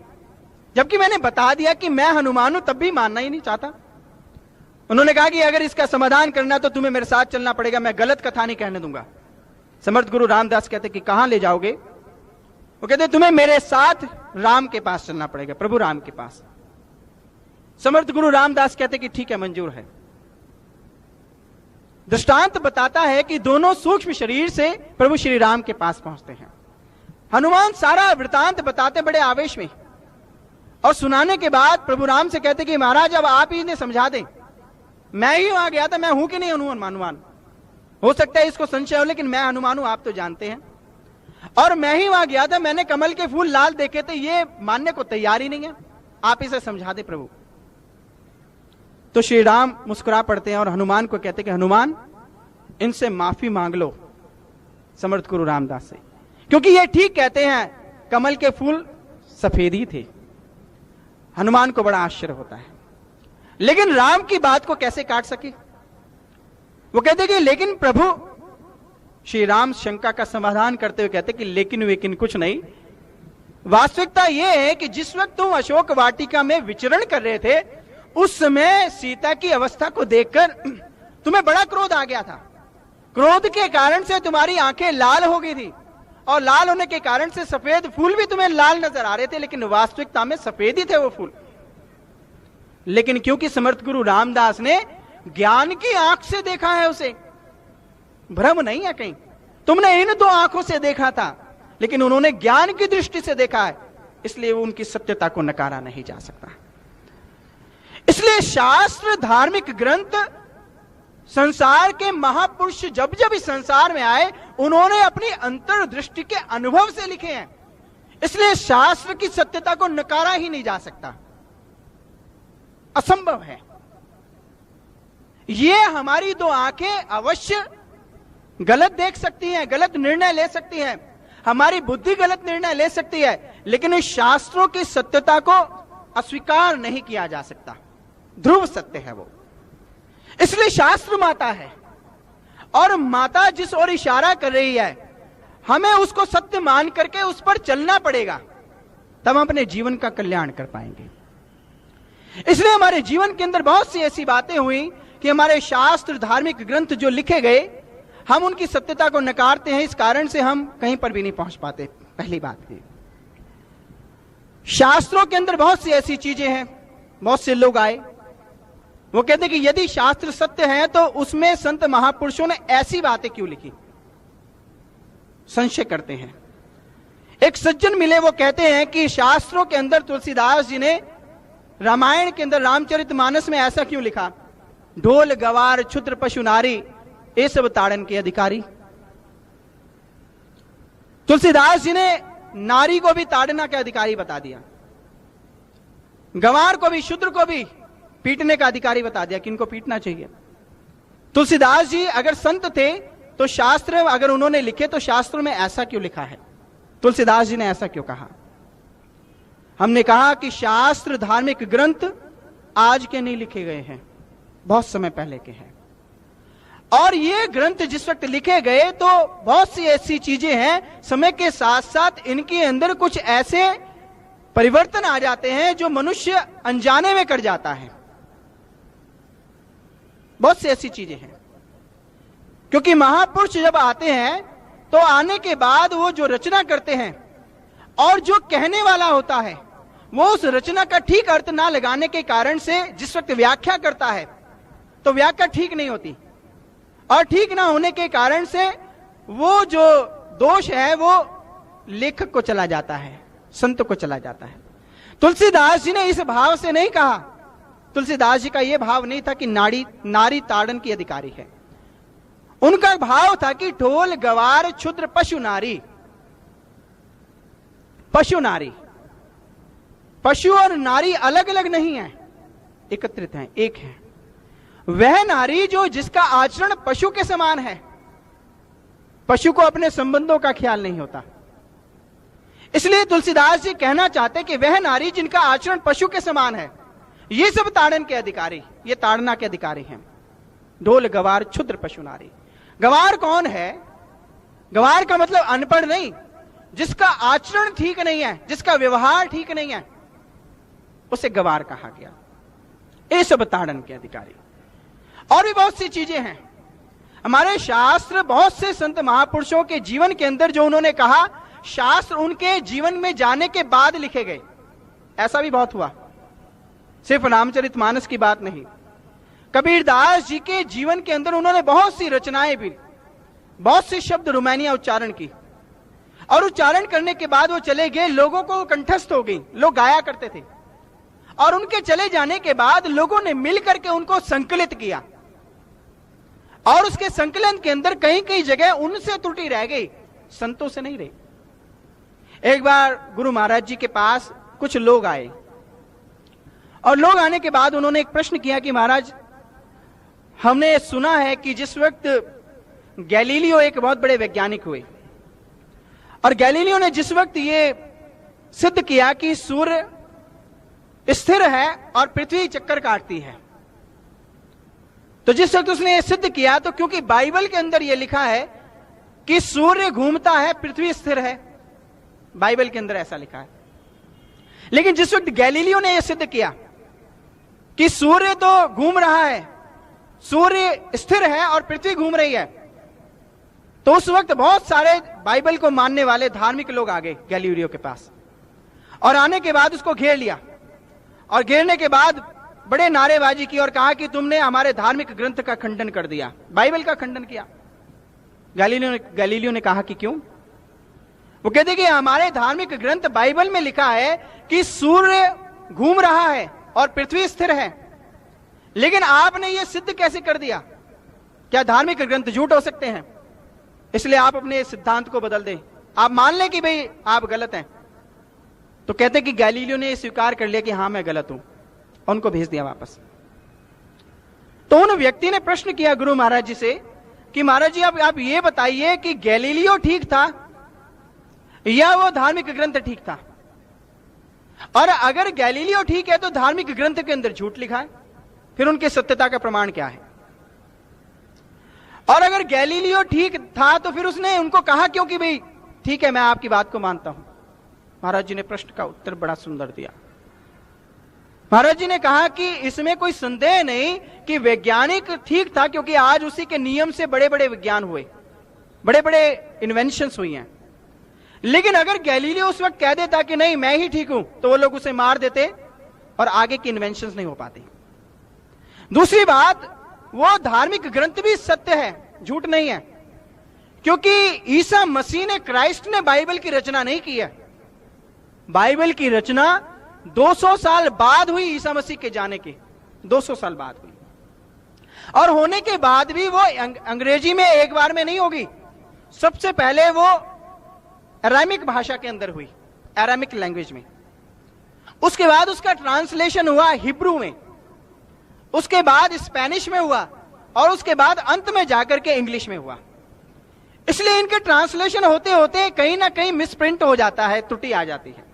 जबकि मैंने बता दिया कि मैं हनुमान हूं, तब भी मानना ही नहीं चाहता। उन्होंने कहा कि अगर इसका समाधान करना तो तुम्हें मेरे साथ चलना पड़ेगा, मैं गलत कथा नहीं कहने दूंगा। समर्थ गुरु रामदास कहते कि कहां ले जाओगे? वो कहते तुम्हें मेरे साथ राम के पास चलना पड़ेगा, प्रभु राम के पास। समर्थ गुरु रामदास कहते कि ठीक है, मंजूर है। दृष्टांत बताता है कि दोनों सूक्ष्म शरीर से प्रभु श्री राम के पास पहुंचते हैं। हनुमान सारा वृतांत बताते बड़े आवेश में, और सुनाने के बाद प्रभु राम से कहते कि महाराज अब आप ही ने समझा दें, मैं ही वहां गया था, मैं हूं कि नहीं हनुमान? हो सकता है इसको संशय हो, लेकिन मैं हनुमान हूं, आप तो जानते हैं। और मैं ही वहां गया था, मैंने कमल के फूल लाल देखे थे, ये मानने को तैयार ही नहीं है, आप इसे समझा दे प्रभु। तो श्री राम मुस्कुरा पड़ते हैं और हनुमान को कहते कि हनुमान, इनसे माफी मांग लो समर्थ गुरु रामदास से, क्योंकि ये ठीक कहते हैं कमल के फूल सफेद ही थे। हनुमान को बड़ा आश्चर्य होता है, लेकिन राम की बात को कैसे काट सके? वो कहते कि लेकिन प्रभु, श्री राम शंका का समाधान करते हुए कहते कि लेकिन वेकिन कुछ नहीं, वास्तविकता यह है कि जिस वक्त तुम अशोक वाटिका में विचरण कर रहे थे, उस समय सीता की अवस्था को देखकर तुम्हें बड़ा क्रोध आ गया था। क्रोध के कारण से तुम्हारी आंखें लाल हो गई थी, और लाल होने के कारण से सफेद फूल भी तुम्हें लाल नजर आ रहे थे, लेकिन वास्तविकता में सफेद ही थे वो फूल। लेकिन क्योंकि समर्थ गुरु रामदास ने ज्ञान की आंख से देखा है उसे, भ्रम नहीं है कहीं। तुमने इन दो आंखों से देखा था, लेकिन उन्होंने ज्ञान की दृष्टि से देखा है, इसलिए वो उनकी सत्यता को नकारा नहीं जा सकता। इसलिए शास्त्र, धार्मिक ग्रंथ, संसार के महापुरुष जब जब इस संसार में आए, उन्होंने अपनी अंतर्दृष्टि के अनुभव से लिखे हैं। इसलिए शास्त्र की सत्यता को नकारा ही नहीं जा सकता, असंभव है। ये हमारी दो आंखें अवश्य गलत देख सकती हैं, गलत निर्णय ले सकती हैं, हमारी बुद्धि गलत निर्णय ले सकती है, लेकिन इस शास्त्रों की सत्यता को अस्वीकार नहीं किया जा सकता। ध्रुव सत्य है वो। इसलिए शास्त्र माता है, और माता जिस ओर इशारा कर रही है, हमें उसको सत्य मान करके उस पर चलना पड़ेगा, तब हम अपने जीवन का कल्याण कर पाएंगे। इसलिए हमारे जीवन के अंदर बहुत सी ऐसी बातें हुई कि हमारे शास्त्र, धार्मिक ग्रंथ जो लिखे गए, हम उनकी सत्यता को नकारते हैं, इस कारण से हम कहीं पर भी नहीं पहुंच पाते। पहली बात है, शास्त्रों के अंदर बहुत सी ऐसी चीजें हैं। बहुत से लोग आए, वो कहते कि यदि शास्त्र सत्य है तो उसमें संत महापुरुषों ने ऐसी बातें क्यों लिखी, संशय करते हैं। एक सज्जन मिले, वो कहते हैं कि शास्त्रों के अंदर तुलसीदास जी ने रामायण के अंदर रामचरितमानस में ऐसा क्यों लिखा, ढोल गवार क्षुद्र पशु नारी ये सब ताड़न के अधिकारी। तुलसीदास जी ने नारी को भी ताड़ना के अधिकारी बता दिया, गवार को भी, शूद्र को भी पीटने का अधिकारी बता दिया कि इनको पीटना चाहिए। तुलसीदास जी अगर संत थे तो शास्त्र अगर उन्होंने लिखे तो शास्त्रों में ऐसा क्यों लिखा है, तुलसीदास जी ने ऐसा क्यों कहा? हमने कहा कि शास्त्र, धार्मिक ग्रंथ आज के नहीं लिखे गए हैं, बहुत समय पहले के हैं। और ये ग्रंथ जिस वक्त लिखे गए तो बहुत सी ऐसी चीजें हैं, समय के साथ साथ इनके अंदर कुछ ऐसे परिवर्तन आ जाते हैं जो मनुष्य अनजाने में कर जाता है। बहुत सी ऐसी चीजें हैं, क्योंकि महापुरुष जब आते हैं तो आने के बाद वो जो रचना करते हैं, और जो कहने वाला होता है वो उस रचना का ठीक अर्थ ना लगाने के कारण से जिस वक्त व्याख्या करता है तो व्याख्या ठीक नहीं होती, और ठीक ना होने के कारण से वो जो दोष है वो लेखक को चला जाता है, संत को चला जाता है। तुलसीदास जी ने इस भाव से नहीं कहा, तुलसीदास जी का यह भाव नहीं था कि नारी ताड़न की अधिकारी है। उनका भाव था कि ढोल गवार क्षुद्र पशु नारी। पशु नारी, पशु और नारी अलग अलग नहीं है, एकत्रित हैं, एक है। वह नारी जो जिसका आचरण पशु के समान है, पशु को अपने संबंधों का ख्याल नहीं होता। इसलिए तुलसीदास जी कहना चाहते कि वह नारी जिनका आचरण पशु के समान है, ये सब ताड़न के अधिकारी, ये ताड़ना के अधिकारी हैं। ढोल गवार क्षुद्र पशु नारी। गवार कौन है? गवार का मतलब अनपढ़ नहीं, जिसका आचरण ठीक नहीं है, जिसका व्यवहार ठीक नहीं है, उसे गवार कहा गया। ये सब ताड़न के अधिकारी। और भी बहुत सी चीजें हैं। हमारे शास्त्र, बहुत से संत महापुरुषों के जीवन के अंदर जो उन्होंने कहा, शास्त्र उनके जीवन में जाने के बाद लिखे गए। ऐसा भी बहुत हुआ, सिर्फ रामचरितमानस की बात नहीं। कबीरदास जी के जीवन के अंदर उन्होंने बहुत सी रचनाएं भी, बहुत से शब्द रोमानिया उच्चारण की, और उच्चारण करने के बाद वो चले गए, लोगों को कंठस्थ हो गई, लोग गाया करते थे। और उनके चले जाने के बाद लोगों ने मिलकर के उनको संकलित किया, और उसके संकलन के अंदर कहीं कहीं जगह उनसे त्रुटि रह गई, संतों से नहीं रही। एक बार गुरु महाराज जी के पास कुछ लोग आए, और लोग आने के बाद उन्होंने एक प्रश्न किया कि महाराज, हमने सुना है कि जिस वक्त गैलीलियो एक बहुत बड़े वैज्ञानिक हुए, और गैलीलियो ने जिस वक्त ये सिद्ध किया कि सूर्य स्थिर है और पृथ्वी चक्कर काटती है, तो जिस वक्त उसने ये सिद्ध किया, तो क्योंकि बाइबल के अंदर यह लिखा है कि सूर्य घूमता है, पृथ्वी स्थिर है, बाइबल के अंदर ऐसा लिखा है। लेकिन जिस वक्त गैलीलियो ने यह सिद्ध किया कि सूर्य तो घूम रहा है, सूर्य स्थिर है और पृथ्वी घूम रही है, तो उस वक्त बहुत सारे बाइबल को मानने वाले धार्मिक लोग आ गए गैलीलियो के पास, और आने के बाद उसको घेर लिया, और घेरने के बाद बड़े नारेबाजी की और कहा कि तुमने हमारे धार्मिक ग्रंथ का खंडन कर दिया, बाइबल का खंडन किया। गैलीलियो ने कहा कि क्यों? वो कहते कि हमारे धार्मिक ग्रंथ बाइबल में लिखा है कि सूर्य घूम रहा है और पृथ्वी स्थिर है, लेकिन आपने यह सिद्ध कैसे कर दिया? क्या धार्मिक ग्रंथ झूठ हो सकते हैं? इसलिए आप अपने सिद्धांत को बदल दें, आप मान लें कि भाई आप गलत हैं। तो कहते कि गैलीलियो ने स्वीकार कर लिया कि हां मैं गलत हूं, उनको भेज दिया वापस। तो उन व्यक्ति ने प्रश्न किया गुरु महाराज जी से कि महाराज जी आप ये बताइए कि गैलीलियो ठीक था या वो धार्मिक ग्रंथ ठीक था? और अगर गैलीलियो ठीक है तो धार्मिक ग्रंथ के अंदर झूठ लिखा है, फिर उनके सत्यता का प्रमाण क्या है? और अगर गैलीलियो ठीक था तो फिर उसने उनको कहा क्यों कि भाई ठीक है मैं आपकी बात को मानता हूं? महाराज जी ने प्रश्न का उत्तर बड़ा सुंदर दिया। महाराज जी ने कहा कि इसमें कोई संदेह नहीं कि वैज्ञानिक ठीक था, क्योंकि आज उसी के नियम से बड़े बड़े विज्ञान हुए, बड़े बड़े इन्वेंशंस हुई हैं। लेकिन अगर गैलीलियो उस वक्त कह देता कि नहीं मैं ही ठीक हूं, तो वो लोग उसे मार देते और आगे की इन्वेंशंस नहीं हो पाती। दूसरी बात, वो धार्मिक ग्रंथ भी सत्य है, झूठ नहीं है, क्योंकि ईसा मसीह ने, क्राइस्ट ने बाइबल की रचना नहीं की है। बाइबल की रचना 200 साल बाद हुई, ईसा मसीह के जाने के 200 साल बाद हुई, और होने के बाद भी वो अंग्रेजी में एक बार में नहीं होगी। सबसे पहले वो अरामिक भाषा के अंदर हुई, अरामिक लैंग्वेज में, उसके बाद उसका ट्रांसलेशन हुआ हिब्रू में, उसके बाद स्पेनिश में हुआ, और उसके बाद अंत में जाकर के इंग्लिश में हुआ। इसलिए इनके ट्रांसलेशन होते होते कहीं ना कहीं मिसप्रिंट हो जाता है, त्रुटि आ जाती है।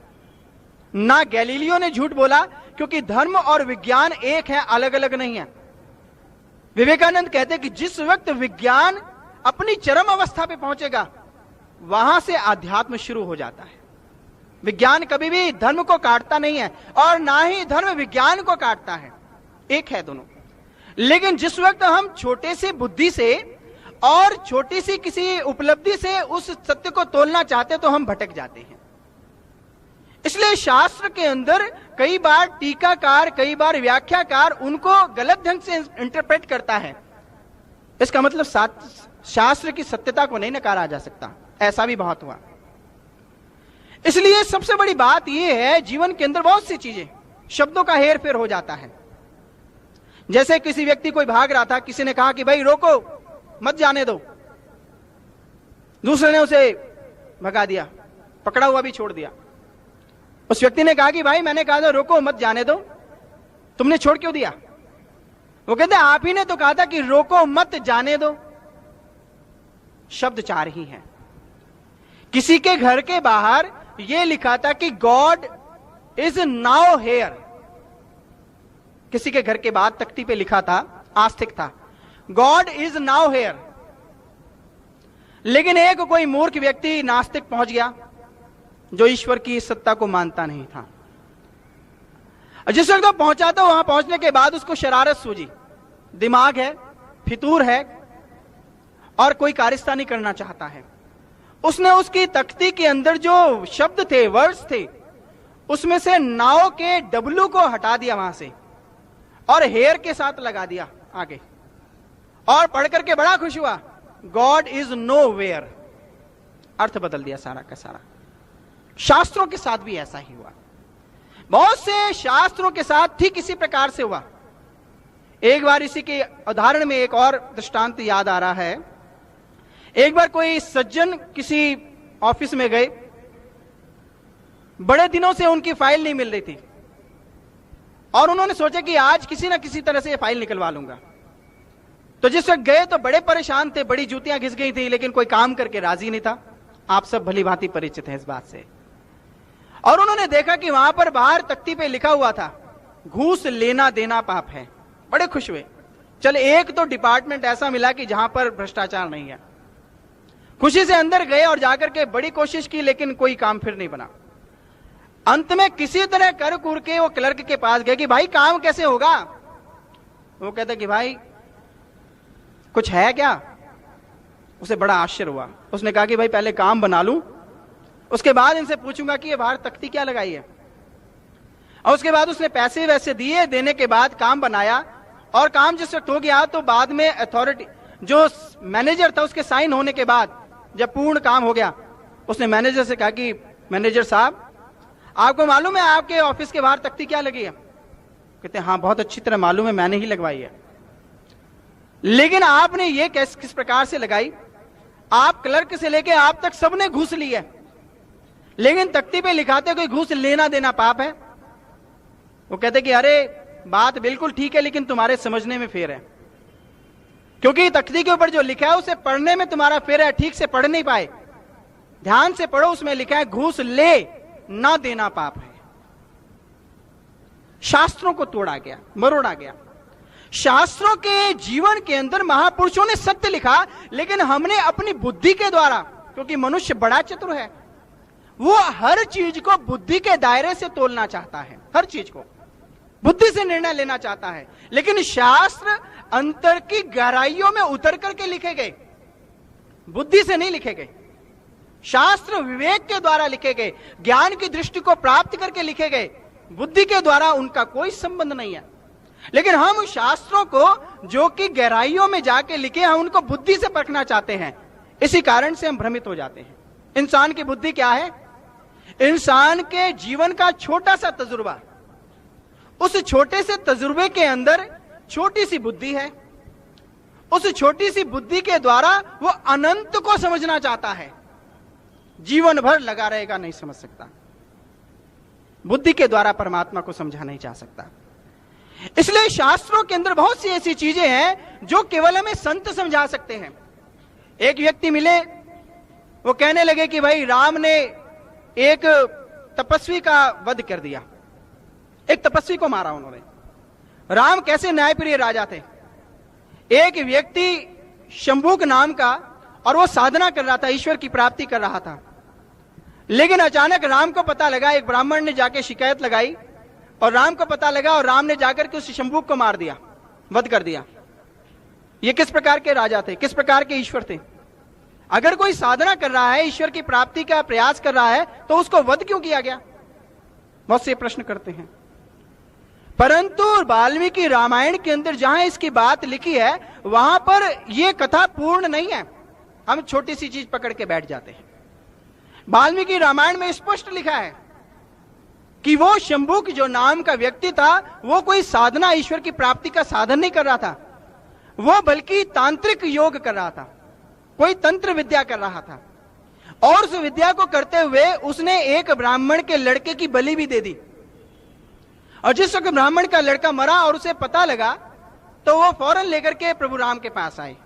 ना गैलीलियो ने झूठ बोला, क्योंकि धर्म और विज्ञान एक है, अलग अलग नहीं है। विवेकानंद कहते हैं कि जिस वक्त विज्ञान अपनी चरम अवस्था पे पहुंचेगा, वहां से आध्यात्म शुरू हो जाता है। विज्ञान कभी भी धर्म को काटता नहीं है, और ना ही धर्म विज्ञान को काटता है, एक है दोनों। लेकिन जिस वक्त हम छोटे से बुद्धि से और छोटी सी किसी उपलब्धि से उस सत्य को तोलना चाहते, तो हम भटक जाते हैं। इसलिए शास्त्र के अंदर कई बार टीकाकार, कई बार व्याख्याकार उनको गलत ढंग से इंटरप्रेट करता है। इसका मतलब शास्त्र की सत्यता को नहीं नकारा जा सकता, ऐसा भी बहुत हुआ। इसलिए सबसे बड़ी बात यह है, जीवन के अंदर बहुत सी चीजें, शब्दों का हेर फेर हो जाता है। जैसे किसी व्यक्ति कोई भाग रहा था, किसी ने कहा कि भाई रोको, मत जाने दो, दूसरे ने उसे भगा दिया, पकड़ा हुआ भी छोड़ दिया। उस व्यक्ति ने कहा कि भाई मैंने कहा था रोको, मत जाने दो, तुमने छोड़ क्यों दिया? वो कहते आप ही ने तो कहा था कि रोको, मत जाने दो। शब्द चार ही हैं। किसी के घर के बाहर यह लिखा था कि गॉड इज नाउ हेयर। किसी के घर के बाद तख्ती पे लिखा था, आस्तिक था, गॉड इज नाउ हेयर। लेकिन एक कोई मूर्ख व्यक्ति नास्तिक पहुंच गया जो ईश्वर की सत्ता को मानता नहीं था। जिस वक्त वो पहुंचा तो वहां पहुंचने के बाद उसको शरारत सूझी, दिमाग है, फितूर है और कोई कारिस्तानी करना चाहता है। उसने उसकी तख्ती के अंदर जो शब्द थे, वर्ड्स थे, उसमें से नाव के डब्लू को हटा दिया वहां से और हेयर के साथ लगा दिया आगे, और पढ़ करके बड़ा खुश हुआ, गॉड इज नो वेयर। अर्थ बदल दिया सारा का सारा। शास्त्रों के साथ भी ऐसा ही हुआ, बहुत से शास्त्रों के साथ ठीक इसी प्रकार से हुआ। एक बार इसी के उदाहरण में एक और दृष्टांत याद आ रहा है। एक बार कोई सज्जन किसी ऑफिस में गए, बड़े दिनों से उनकी फाइल नहीं मिल रही थी और उन्होंने सोचा कि आज किसी ना किसी तरह से ये फाइल निकलवा लूंगा। तो जिस वक्त गए तो बड़े परेशान थे, बड़ी जूतियां घिस गई थी, लेकिन कोई काम करके राजी नहीं था। आप सब भली भांति परिचित हैं इस बात से। और उन्होंने देखा कि वहां पर बाहर तख्ती पे लिखा हुआ था, घूस लेना देना पाप है। बड़े खुश हुए, चल एक तो डिपार्टमेंट ऐसा मिला कि जहां पर भ्रष्टाचार नहीं है। खुशी से अंदर गए और जाकर के बड़ी कोशिश की, लेकिन कोई काम फिर नहीं बना। अंत में किसी तरह कर कुर के वो क्लर्क के पास गए कि भाई काम कैसे होगा। वो कहता कि भाई कुछ है क्या। उसे बड़ा आश्चर्य हुआ। उसने कहा कि भाई पहले काम बना लूं, उसके बाद इनसे पूछूंगा कि ये बाहर तख्ती क्या लगाई है। और उसके बाद उसने पैसे वैसे दिए, देने के बाद काम बनाया और काम जिस वक्त हो गया तो बाद में अथॉरिटी जो मैनेजर था उसके साइन होने के बाद जब पूर्ण काम हो गया, उसने मैनेजर से कहा कि मैनेजर साहब आपको मालूम है आपके ऑफिस के बाहर तख्ती क्या लगी है। कहते हाँ बहुत अच्छी तरह मालूम है, मैंने ही लगवाई है। लेकिन आपने ये किस प्रकार से लगाई। आप क्लर्क से लेके आप तक सबने घूस ली है, लेकिन तख्ती पे लिखाते कोई घूस लेना देना पाप है। वो कहते कि अरे बात बिल्कुल ठीक है, लेकिन तुम्हारे समझने में फेर है, क्योंकि तख्ती के ऊपर जो लिखा है उसे पढ़ने में तुम्हारा फेर है, ठीक से पढ़ नहीं पाए। ध्यान से पढ़ो, उसमें लिखा है घूस ले ना देना पाप है। शास्त्रों को तोड़ा गया, मरोड़ा गया। शास्त्रों के जीवन के अंदर महापुरुषों ने सत्य लिखा, लेकिन हमने अपनी बुद्धि के द्वारा, क्योंकि मनुष्य बड़ा चतुर है, वो हर चीज को बुद्धि के दायरे से तोलना चाहता है, हर चीज को बुद्धि से निर्णय लेना चाहता है। लेकिन शास्त्र अंतर की गहराइयों में उतर करके लिखे गए, बुद्धि से नहीं लिखे गए। शास्त्र विवेक के द्वारा लिखे गए, ज्ञान की दृष्टि को प्राप्त करके लिखे गए, बुद्धि के द्वारा उनका कोई संबंध नहीं है। लेकिन हम शास्त्रों को जो कि गहराइयों में जाके लिखे, हम उनको बुद्धि से परखना चाहते हैं। इसी कारण से हम भ्रमित हो जाते हैं। इंसान की बुद्धि क्या है? इंसान के जीवन का छोटा सा तजुर्बा, उस छोटे से तजुर्बे के अंदर छोटी सी बुद्धि है। उस छोटी सी बुद्धि के द्वारा वो अनंत को समझना चाहता है, जीवन भर लगा रहेगा, नहीं समझ सकता। बुद्धि के द्वारा परमात्मा को समझा नहीं जा सकता। इसलिए शास्त्रों के अंदर बहुत सी ऐसी चीजें हैं जो केवल हमें संत समझा सकते हैं। एक व्यक्ति मिले, वो कहने लगे कि भाई राम ने एक तपस्वी का वध कर दिया, एक तपस्वी को मारा उन्होंने। राम कैसे न्यायप्रिय राजा थे। एक व्यक्ति शंभुक नाम का, और वो साधना कर रहा था, ईश्वर की प्राप्ति कर रहा था। लेकिन अचानक राम को पता लगा, एक ब्राह्मण ने जाके शिकायत लगाई और राम को पता लगा, और राम ने जाकर के उस शंभुक को मार दिया, वध कर दिया। ये किस प्रकार के राजा थे, किस प्रकार के ईश्वर थे? अगर कोई साधना कर रहा है, ईश्वर की प्राप्ति का प्रयास कर रहा है, तो उसको वध क्यों किया गया? बहुत से प्रश्न करते हैं। परंतु वाल्मीकि रामायण के अंदर जहां इसकी बात लिखी है, वहां पर यह कथा पूर्ण नहीं है। हम छोटी सी चीज पकड़ के बैठ जाते हैं। वाल्मीकि रामायण में स्पष्ट लिखा है कि वो शंभुक जो नाम का व्यक्ति था, वो कोई साधना, ईश्वर की प्राप्ति का साधन नहीं कर रहा था, वो बल्कि तांत्रिक योग कर रहा था, कोई तंत्र विद्या कर रहा था। और उस विद्या को करते हुए उसने एक ब्राह्मण के लड़के की बलि भी दे दी। और जिस वक्त ब्राह्मण का लड़का मरा और उसे पता लगा, तो वो फौरन लेकर के प्रभु राम के पास आए।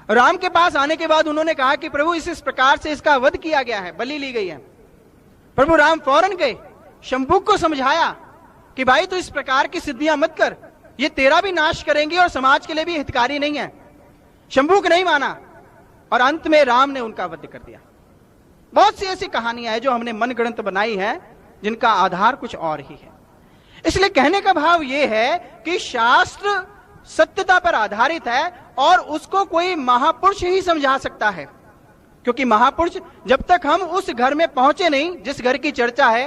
राम के पास आने के बाद उन्होंने कहा कि प्रभु इस प्रकार से इसका वध किया गया है, बलि ली गई है, प्रभु राम फौरन गए, शंभुक को समझाया कि भाई तू इस प्रकार की सिद्धियां मत कर, ये तेरा भी नाश करेंगे और समाज के लिए भी हितकारी नहीं है। शंभुक नहीं माना और अंत में राम ने उनका वध कर दिया। बहुत सी ऐसी कहानियां हैं जो हमने मनगढ़ंत बनाई है, जिनका आधार कुछ और ही है। इसलिए कहने का भाव यह है कि शास्त्र सत्यता पर आधारित है और उसको कोई महापुरुष ही समझा सकता है, क्योंकि महापुरुष जब तक हम उस घर में पहुंचे नहीं जिस घर की चर्चा है,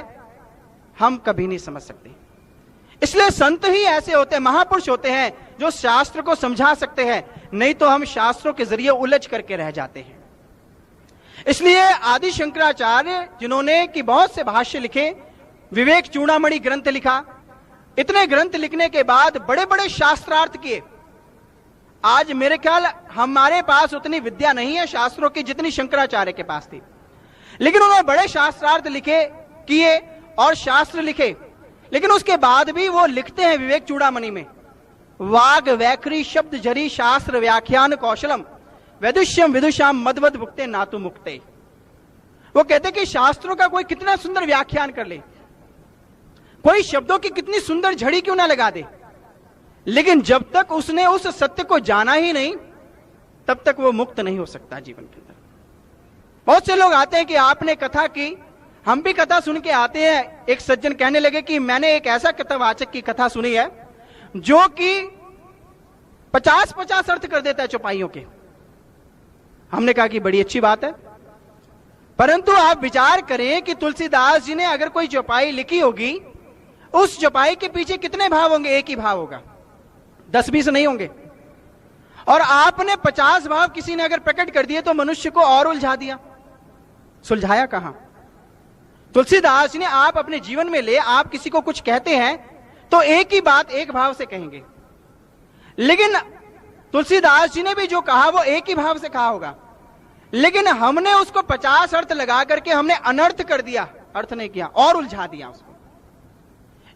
हम कभी नहीं समझ सकते। इसलिए संत ही ऐसे होते हैं, महापुरुष होते हैं जो शास्त्र को समझा सकते हैं, नहीं तो हम शास्त्रों के जरिए उलझ करके रह जाते हैं। इसलिए आदि शंकराचार्य जिन्होंने कि बहुत से भाष्य लिखे, विवेक चूड़ामणि ग्रंथ लिखा, इतने ग्रंथ लिखने के बाद बड़े बड़े शास्त्रार्थ किए। आज मेरे ख्याल हमारे पास उतनी विद्या नहीं है शास्त्रों की जितनी शंकराचार्य के पास थी, लेकिन उन्होंने बड़े शास्त्रार्थ लिखे, किए और शास्त्र लिखे। लेकिन उसके बाद भी वो लिखते हैं विवेक चूड़ामणि में, वाग वैखरी शब्द जरी शास्त्र व्याख्यान कौशलम वैदुष्यम विदुषाम मदवद भुक्ते नातु मुक्ते। वो कहते कि शास्त्रों का कोई कितना सुंदर व्याख्यान कर ले, कोई शब्दों की कितनी सुंदर झड़ी क्यों ना लगा दे, लेकिन जब तक उसने उस सत्य को जाना ही नहीं, तब तक वो मुक्त नहीं हो सकता जीवन के अंदर। बहुत से लोग आते हैं कि आपने कथा की, हम भी कथा सुन के आते हैं। एक सज्जन कहने लगे कि मैंने एक ऐसा कथावाचक की कथा सुनी है जो कि 50-50 अर्थ कर देता है चौपाइयों के। हमने कहा कि बड़ी अच्छी बात है, परंतु आप विचार करें कि तुलसीदास जी ने अगर कोई चौपाई लिखी होगी, उस चौपाई के पीछे कितने भाव होंगे? एक ही भाव होगा, 10-20 नहीं होंगे। और आपने 50 भाव किसी ने अगर प्रकट कर दिए तो मनुष्य को और उलझा दिया, सुलझाया कहां? तुलसीदास जी ने आप अपने जीवन में ले, आप किसी को कुछ कहते हैं तो एक ही बात एक भाव से कहेंगे, लेकिन तुलसीदास जी ने भी जो कहा वो एक ही भाव से कहा होगा, लेकिन हमने उसको 50 अर्थ लगा करके हमने अनर्थ कर दिया, अर्थ नहीं किया और उलझा दिया उसको।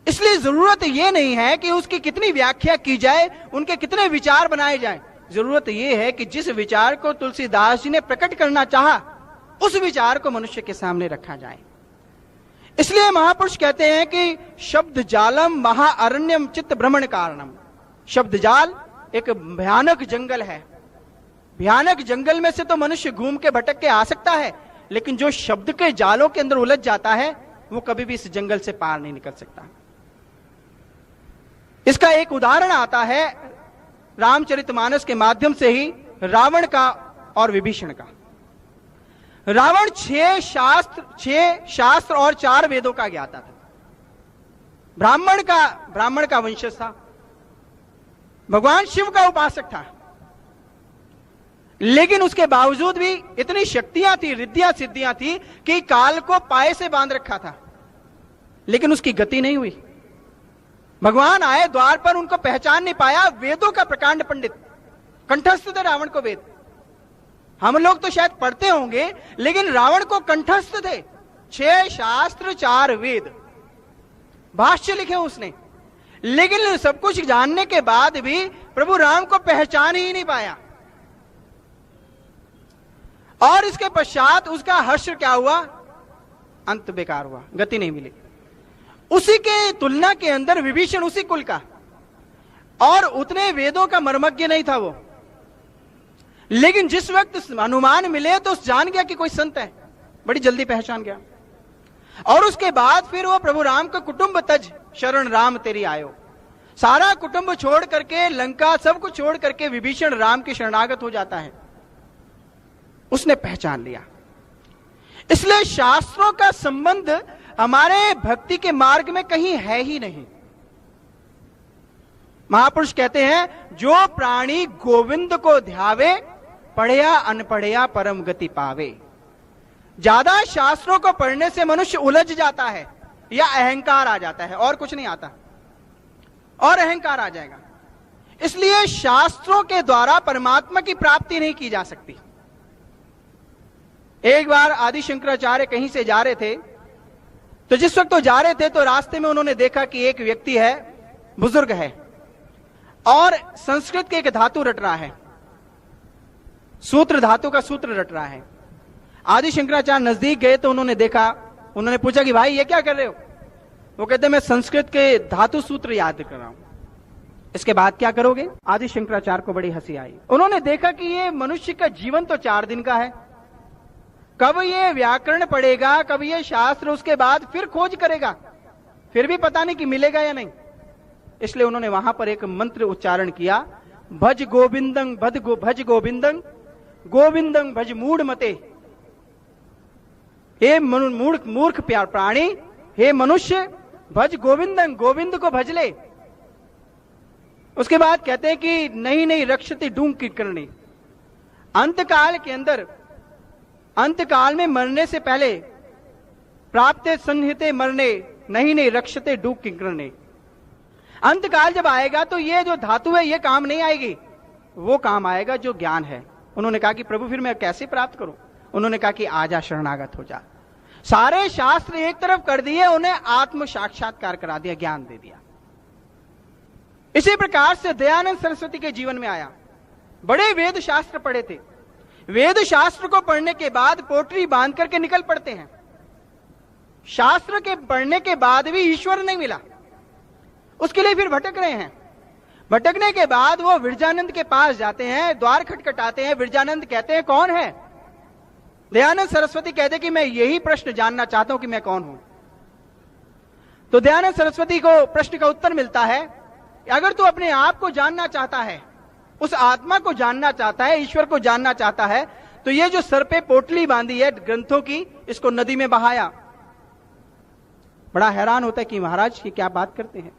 इसलिए जरूरत यह नहीं है कि उसकी कितनी व्याख्या की जाए, उनके कितने विचार बनाए जाए। जरूरत यह है कि जिस विचार को तुलसीदास जी ने प्रकट करना चाहा, उस विचार को मनुष्य के सामने रखा जाए। इसलिए महापुरुष कहते हैं कि शब्द जालम महाअरण्यम चित्त भ्रमण कारणम। शब्द जाल एक भयानक जंगल है, भयानक जंगल में से तो मनुष्य घूम के भटक के आ सकता है, लेकिन जो शब्द के जालों के अंदर उलझ जाता है वो कभी भी इस जंगल से पार नहीं निकल सकता। इसका एक उदाहरण आता है रामचरितमानस के माध्यम से ही, रावण का और विभीषण का। रावण 6 शास्त्र और 4 वेदों का ज्ञाता था, ब्राह्मण का वंशज था, भगवान शिव का उपासक था, लेकिन उसके बावजूद भी इतनी शक्तियां थी, रिद्धियां सिद्धियां थी कि काल को पाए से बांध रखा था, लेकिन उसकी गति नहीं हुई। भगवान आए द्वार पर, उनको पहचान नहीं पाया। वेदों का प्रकांड पंडित, कंठस्थ थे रावण को वेद। हम लोग तो शायद पढ़ते होंगे, लेकिन रावण को कंठस्थ थे 6 शास्त्र 4 वेद, भाष्य लिखे उसने, लेकिन सब कुछ जानने के बाद भी प्रभु राम को पहचान ही नहीं पाया। और इसके पश्चात उसका हर्ष क्या हुआ? अंत बेकार हुआ, गति नहीं मिली। उसी के तुलना के अंदर विभीषण उसी कुल का, और उतने वेदों का मर्मज्ञ नहीं था वो, लेकिन जिस वक्त हनुमान मिले तो जान गया कि कोई संत है, बड़ी जल्दी पहचान गया। और उसके बाद फिर वो प्रभु राम का कुटुंब तज शरण राम तेरी आयो, सारा कुटुंब छोड़ करके, लंका सब कुछ छोड़ करके विभीषण राम के शरणागत हो जाता है। उसने पहचान लिया। इसलिए शास्त्रों का संबंध हमारे भक्ति के मार्ग में कहीं है ही नहीं। महापुरुष कहते हैं, जो प्राणी गोविंद को ध्यावे, पढ़या अनपढ़या परम गति पावे। ज्यादा शास्त्रों को पढ़ने से मनुष्य उलझ जाता है या अहंकार आ जाता है, और कुछ नहीं आता, और अहंकार आ जाएगा। इसलिए शास्त्रों के द्वारा परमात्मा की प्राप्ति नहीं की जा सकती। एक बार आदि शंकराचार्य कहीं से जा रहे थे, तो जिस वक्त वो जा रहे थे तो रास्ते में उन्होंने देखा कि एक व्यक्ति है, बुजुर्ग है, और संस्कृत के एक धातु रट रहा है, सूत्र धातु का सूत्र रट रहा है। आदि शंकराचार्य नजदीक गए तो उन्होंने देखा उन्होंने पूछा कि भाई ये क्या कर रहे हो? वो कहते मैं संस्कृत के धातु सूत्र याद कर रहा हूं। इसके बाद क्या करोगे? आदि शंकराचार्य को बड़ी हंसी आई। उन्होंने देखा कि ये मनुष्य का जीवन तो 4 दिन का है, कब ये व्याकरण पढ़ेगा, कब ये शास्त्र, उसके बाद फिर खोज करेगा, फिर भी पता नहीं कि मिलेगा या नहीं। इसलिए उन्होंने वहां पर एक मंत्र उच्चारण किया, भज गोविंदं भज गोविंदं गोविंदं भज मूढ़ मते। हे मूर्ख प्राणी, हे मनुष्य, भज गोविंदं, गोविंद को भज ले। उसके बाद कहते हैं कि नहीं रक्षति डूंग की करनी। अंतकाल के अंदर, अंतकाल में मरने से पहले प्राप्ते सन्निहिते मरने नहीं रक्षते डूब की करने। अंतकाल जब आएगा तो ये जो धातु है ये काम नहीं आएगी, वो काम आएगा जो ज्ञान है। उन्होंने कहा कि प्रभु फिर मैं कैसे प्राप्त करूं? उन्होंने कहा कि आजा, शरणागत हो जा। सारे शास्त्र एक तरफ कर दिए, उन्हें आत्म साक्षात्कार करा दिया, ज्ञान दे दिया। इसी प्रकार से दयानंद सरस्वती के जीवन में आया। बड़े वेद शास्त्र पढ़े थे, वेद शास्त्र को पढ़ने के बाद पोटरी बांध करके निकल पड़ते हैं। शास्त्र के पढ़ने के बाद भी ईश्वर नहीं मिला, उसके लिए फिर भटक रहे हैं। भटकने के बाद वो विरजानंद के पास जाते हैं, द्वार खटखटाते हैं। विरजानंद कहते हैं कौन है? दयानंद सरस्वती कहते हैं कि मैं यही प्रश्न जानना चाहता हूं कि मैं कौन हूं। तो दयानंद सरस्वती को प्रश्न का उत्तर मिलता है, अगर तू अपने आप को जानना चाहता है, उस आत्मा को जानना चाहता है, ईश्वर को जानना चाहता है, तो ये जो सर पे पोटली बांधी है ग्रंथों की, इसको नदी में बहाया। बड़ा हैरान होता है कि महाराज की क्या बात करते हैं।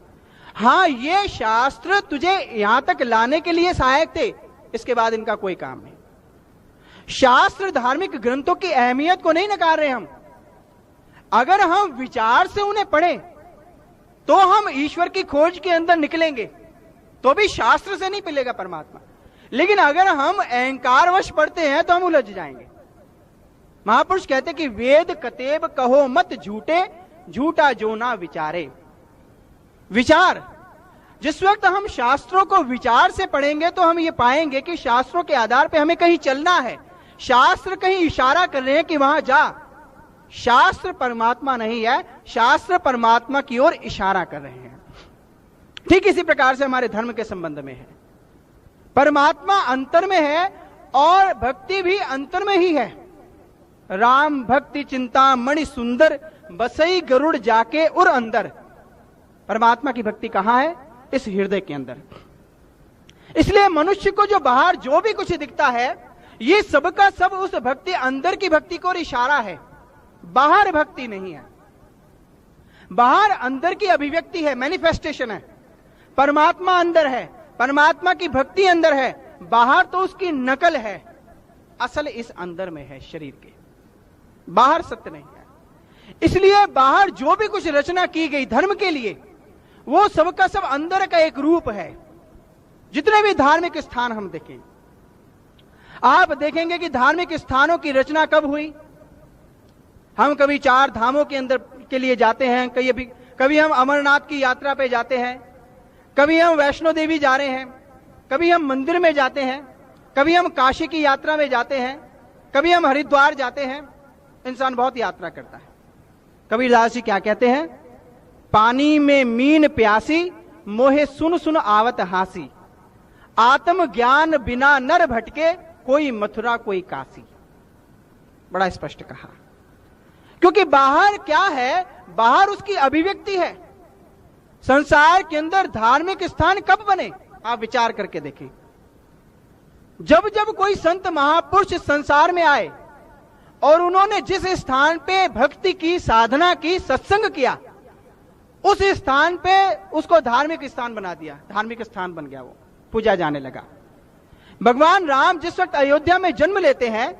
हां, ये शास्त्र तुझे यहां तक लाने के लिए सहायक थे, इसके बाद इनका कोई काम नहीं। शास्त्र धार्मिक ग्रंथों की अहमियत को नहीं नकार रहे हम। अगर हम विचार से उन्हें पढ़ें तो हम ईश्वर की खोज के अंदर निकलेंगे, तो भी शास्त्र से नहीं मिलेगा परमात्मा। लेकिन अगर हम अहंकारवश पढ़ते हैं तो हम उलझ जाएंगे। महापुरुष कहते कि वेद कतेब कहो मत झूठे, झूठा जो ना विचारे। विचार, जिस वक्त हम शास्त्रों को विचार से पढ़ेंगे तो हम ये पाएंगे कि शास्त्रों के आधार पर हमें कहीं चलना है। शास्त्र कहीं इशारा कर रहे हैं कि वहां जा। शास्त्र परमात्मा नहीं है, शास्त्र परमात्मा की ओर इशारा कर रहे हैं। ठीक इसी प्रकार से हमारे धर्म के संबंध में है। परमात्मा अंतर में है और भक्ति भी अंतर में ही है। राम भक्ति चिंता मणि सुंदर, बसई गरुड़ जाके उर अंदर। परमात्मा की भक्ति कहां है? इस हृदय के अंदर। इसलिए मनुष्य को जो बाहर जो भी कुछ दिखता है, ये सबका सब उस भक्ति, अंदर की भक्ति को इशारा है, बाहर भक्ति नहीं है। बाहर अंदर की अभिव्यक्ति है, मैनिफेस्टेशन है। परमात्मा अंदर है, परमात्मा की भक्ति अंदर है, बाहर तो उसकी नकल है, असल इस अंदर में है, शरीर के बाहर सत्य नहीं है। इसलिए बाहर जो भी कुछ रचना की गई धर्म के लिए, वो सबका सब अंदर का एक रूप है। जितने भी धार्मिक स्थान हम देखें, आप देखेंगे कि धार्मिक स्थानों की रचना कब हुई। हम कभी 4 धामों के अंदर के लिए जाते हैं, कभी हम अमरनाथ की यात्रा पे जाते हैं, कभी हम वैष्णो देवी जा रहे हैं, कभी हम मंदिर में जाते हैं, कभी हम काशी की यात्रा में जाते हैं, कभी हम हरिद्वार जाते हैं। इंसान बहुत यात्रा करता है। कबीरदास जी क्या कहते हैं? पानी में मीन प्यासी, मोहे सुन सुन आवत हासी। आत्म ज्ञान बिना नर भटके, कोई मथुरा कोई काशी। बड़ा स्पष्ट कहा। क्योंकि बाहर क्या है? बाहर उसकी अभिव्यक्ति है। संसार के अंदर धार्मिक स्थान कब बने? आप विचार करके देखें। जब जब कोई संत महापुरुष संसार में आए और उन्होंने जिस स्थान पे भक्ति की, साधना की, सत्संग किया, उस स्थान पे उसको धार्मिक स्थान बना दिया। धार्मिक स्थान बन गया, वो पूजा जाने लगा। भगवान राम जिस वक्त अयोध्या में जन्म लेते हैं,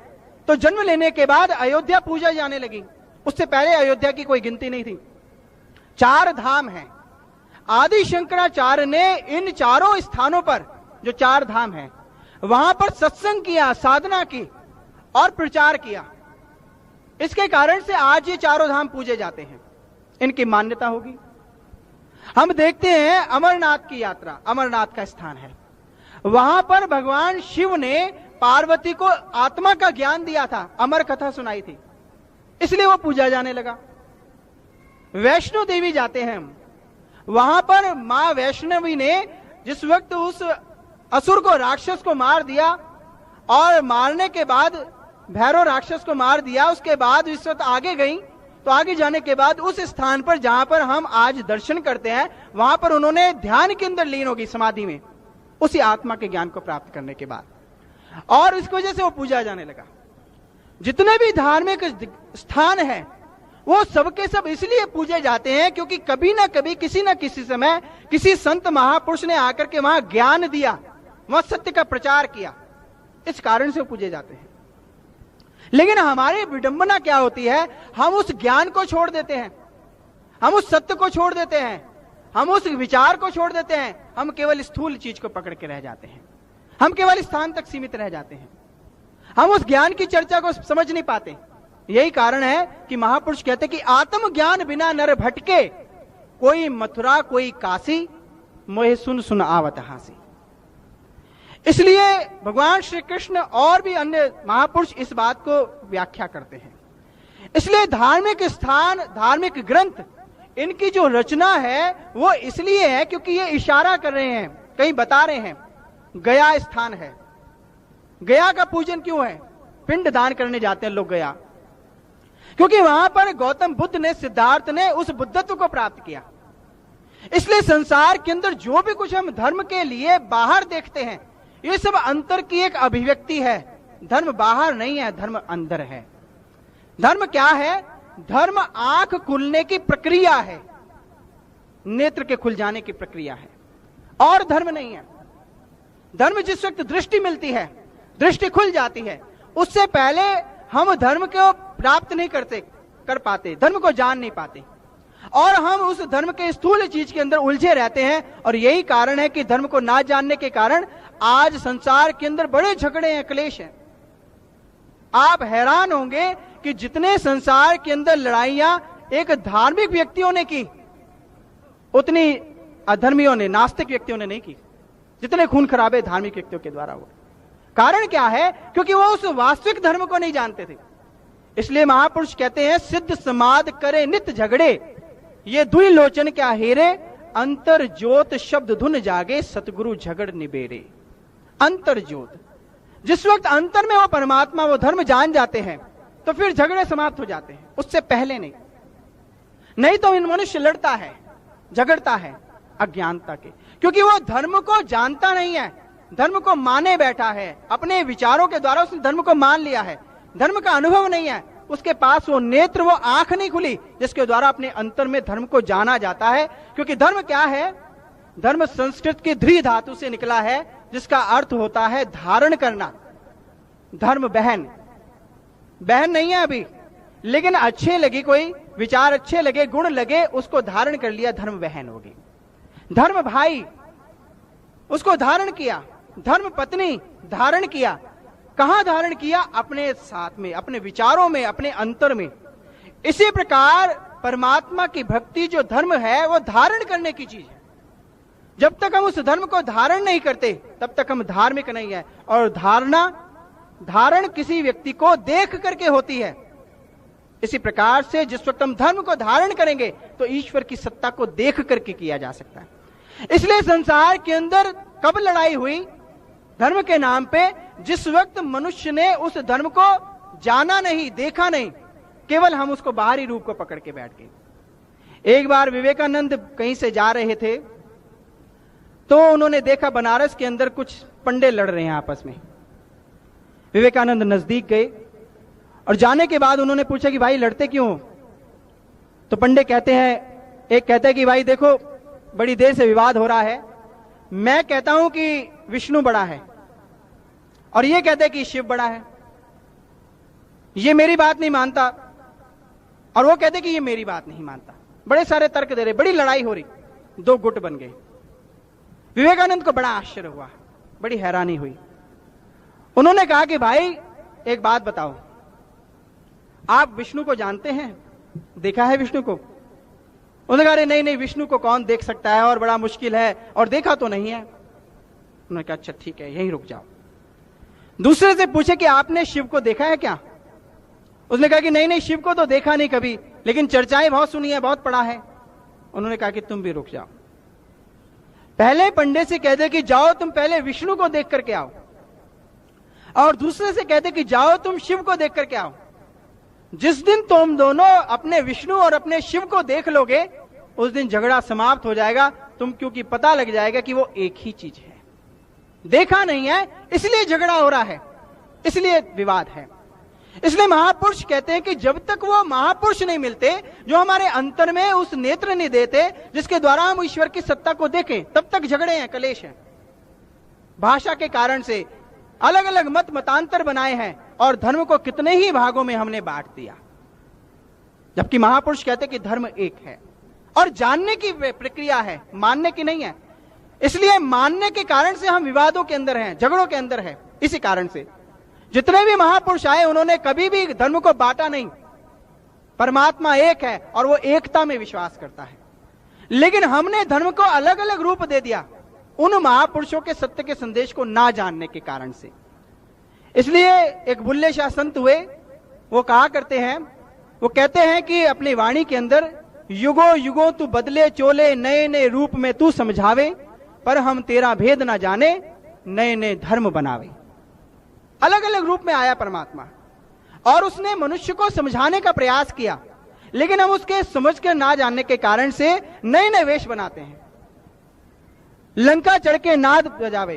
तो जन्म लेने के बाद अयोध्या पूजा जाने लगी। उससे पहले अयोध्या की कोई गिनती नहीं थी। 4 धाम हैं। आदि शंकराचार्य ने इन चारों स्थानों पर, जो 4 धाम हैं, वहां पर सत्संग किया, साधना की और प्रचार किया। इसके कारण से आज ये 4 धाम पूजे जाते हैं, इनकी मान्यता होगी। हम देखते हैं अमरनाथ की यात्रा, अमरनाथ का स्थान है। वहां पर भगवान शिव ने पार्वती को आत्मा का ज्ञान दिया था, अमर कथा सुनाई थी, इसलिए वो पूजा जाने लगा। वैष्णो देवी जाते हैं हम, वहां पर मां वैष्णवी ने जिस वक्त उस असुर को, राक्षस को मार दिया और मारने के बाद भैरव राक्षस को मार दिया, उसके बाद इस वक्त आगे गई, तो आगे जाने के बाद उस स्थान पर जहां पर हम आज दर्शन करते हैं, वहां पर उन्होंने ध्यान के अंदर लीन होगी, समाधि में, उसी आत्मा के ज्ञान को प्राप्त करने के बाद, और इसकी वजह से वो पूजा जाने लगा। जितने भी धार्मिक स्थान है वो सबके सब इसलिए पूजे जाते हैं क्योंकि कभी ना कभी, किसी ना किसी समय, किसी संत महापुरुष ने आकर के वहां ज्ञान दिया, वहां सत्य का प्रचार किया, इस कारण से वो पूजे जाते हैं। लेकिन हमारी विडंबना क्या होती है, हम उस ज्ञान को छोड़ देते हैं, हम उस सत्य को छोड़ देते हैं, हम उस विचार को छोड़ देते हैं, हम केवल स्थूल चीज को पकड़ के रह जाते हैं, हम केवल स्थान तक सीमित रह जाते हैं, हम उस ज्ञान की चर्चा को समझ नहीं पाते। यही कारण है कि महापुरुष कहते हैं कि आत्म ज्ञान बिना नर भटके, कोई मथुरा कोई काशी, मोहे सुन सुन आवत हासी। इसलिए भगवान श्री कृष्ण और भी अन्य महापुरुष इस बात को व्याख्या करते हैं। इसलिए धार्मिक स्थान, धार्मिक ग्रंथ, इनकी जो रचना है वो इसलिए है क्योंकि ये इशारा कर रहे हैं, कहीं बता रहे हैं गया स्थान है। गया का पूजन क्यों है? पिंड दान करने जाते हैं लोग गया, क्योंकि वहां पर गौतम बुद्ध ने, सिद्धार्थ ने उस बुद्धत्व को प्राप्त किया। इसलिए संसार के अंदर जो भी कुछ हम धर्म के लिए बाहर देखते हैं, ये सब अंतर की एक अभिव्यक्ति है। धर्म बाहर नहीं है, धर्म अंदर है। धर्म क्या है? धर्म आंख खुलने की प्रक्रिया है, नेत्र के खुल जाने की प्रक्रिया है, और धर्म नहीं है। धर्म जिस वक्त दृष्टि मिलती है, दृष्टि खुल जाती है, उससे पहले हम धर्म को प्राप्त नहीं कर पाते, धर्म को जान नहीं पाते, और हम उस धर्म के स्थूल चीज के अंदर उलझे रहते हैं। और यही कारण है कि धर्म को ना जानने के कारण आज संसार के अंदर बड़े झगड़े हैं, क्लेश हैं। आप हैरान होंगे कि जितने संसार के अंदर लड़ाइयां एक धार्मिक व्यक्तियों ने की, उतनी अधर्मियों ने, नास्तिक व्यक्तियों ने नहीं की, जितने खून खराबे धार्मिक व्यक्तियों के द्वारा हुए। कारण क्या है? क्योंकि वो उस वास्तविक धर्म को नहीं जानते थे। इसलिए महापुरुष कहते हैं, सिद्ध समाद करे नित झगड़े, ये दुई लोचन क्या हेरे, अंतर ज्योत शब्द धुन जागे, सतगुरु झगड़ निबेरे। अंतर ज्योत, जिस वक्त अंतर में वो परमात्मा, वो धर्म जान जाते हैं, तो फिर झगड़े समाप्त हो जाते हैं, उससे पहले नहीं। नहीं तो इन मनुष्य लड़ता है, झगड़ता है अज्ञानता के, क्योंकि वो धर्म को जानता नहीं है, धर्म को माने बैठा है, अपने विचारों के द्वारा उसने धर्म को मान लिया है, धर्म का अनुभव नहीं है, उसके पास वो नेत्र, वो आंख नहीं खुली जिसके द्वारा अपने अंतर में धर्म को जाना जाता है। क्योंकि धर्म क्या है? धर्म संस्कृत की ध्री धातु से निकला है, जिसका अर्थ होता है धारण करना। धर्म बहन, बहन नहीं है अभी, लेकिन अच्छे लगी, कोई विचार अच्छे लगे, गुण लगे, उसको धारण कर लिया, धर्म बहन होगी। धर्म भाई, उसको धारण किया। धर्म पत्नी, धारण किया। कहां धारण किया? अपने साथ में, अपने विचारों में, अपने अंतर में। इसी प्रकार परमात्मा की भक्ति जो धर्म है, वो धारण करने की चीज है। जब तक हम उस धर्म को धारण नहीं करते, तब तक हम धार्मिक नहीं है। और धारण किसी व्यक्ति को देख करके होती है। इसी प्रकार से जिस वक्त हम धर्म को धारण करेंगे, तो ईश्वर की सत्ता को देख करके किया जा सकता है। इसलिए संसार के अंदर कब लड़ाई हुई? धर्म के नाम पे, जिस वक्त मनुष्य ने उस धर्म को जाना नहीं, देखा नहीं, केवल हम उसको बाहरी रूप को पकड़ के बैठ गए। एक बार विवेकानंद कहीं से जा रहे थे, तो उन्होंने देखा बनारस के अंदर कुछ पंडे लड़ रहे हैं आपस में। विवेकानंद नजदीक गए और जाने के बाद उन्होंने पूछा कि भाई लड़ते क्यों? तो पंडे कहते हैं, एक कहता है कि भाई देखो, बड़ी देर से विवाद हो रहा है, मैं कहता हूं कि विष्णु बड़ा है, और ये कहते हैं कि शिव बड़ा है। ये मेरी बात नहीं मानता, और वो कहते हैं कि ये मेरी बात नहीं मानता। बड़े सारे तर्क दे रहे, बड़ी लड़ाई हो रही, दो गुट बन गए। विवेकानंद को बड़ा आश्चर्य हुआ, बड़ी हैरानी हुई। उन्होंने कहा कि भाई एक बात बताओ, आप विष्णु को जानते हैं? देखा है विष्णु को? उन्होंने कहा, नहीं नहीं, विष्णु को कौन देख सकता है, और बड़ा मुश्किल है, और देखा तो नहीं है। उन्होंने कहा अच्छा ठीक है, यहीं रुक जाओ। दूसरे से पूछे कि आपने शिव को देखा है क्या? उसने कहा कि नहीं नहीं, शिव को तो देखा नहीं कभी, लेकिन चर्चाएं बहुत सुनी है, बहुत पढ़ा है। उन्होंने कहा कि तुम भी रुक जाओ। पहले पंडित से कहते कि जाओ तुम पहले विष्णु को देख करके आओ, और दूसरे से कहते कि जाओ तुम शिव को देख करके आओ। जिस दिन तुम दोनों अपने विष्णु और अपने शिव को देख लोगे, उस दिन झगड़ा समाप्त हो जाएगा। तुम क्योंकि पता लग जाएगा कि वो एक ही चीज है, देखा नहीं है, इसलिए झगड़ा हो रहा है, इसलिए विवाद है। इसलिए महापुरुष कहते हैं कि जब तक वो महापुरुष नहीं मिलते जो हमारे अंतर में उस नेत्र नहीं देते जिसके द्वारा हम ईश्वर की सत्ता को देखें, तब तक झगड़े हैं, कलेश हैं। भाषा के कारण से अलग अलग मत मतांतर बनाए हैं और धर्म को कितने ही भागों में हमने बांट दिया, जबकि महापुरुष कहते कि धर्म एक है और जानने की प्रक्रिया है, मानने की नहीं है। इसलिए मानने के कारण से हम विवादों के अंदर हैं, झगड़ों के अंदर हैं। इसी कारण से जितने भी महापुरुष आए उन्होंने कभी भी धर्म को बांटा नहीं। परमात्मा एक है और वो एकता में विश्वास करता है, लेकिन हमने धर्म को अलग अलग रूप दे दिया उन महापुरुषों के सत्य के संदेश को ना जानने के कारण से। इसलिए एक बुल्ले शाह संत हुए, वो कहा करते हैं, वो कहते हैं कि अपनी वाणी के अंदर, युगों युगों तू बदले चोले, नए नए रूप में तू समझावे, पर हम तेरा भेद ना जाने, नए नए धर्म बनावे। अलग अलग रूप में आया परमात्मा और उसने मनुष्य को समझाने का प्रयास किया, लेकिन हम उसके समझ कर ना जानने के कारण से नए नए वेश बनाते हैं। लंका चढ़ के नाद बजावे,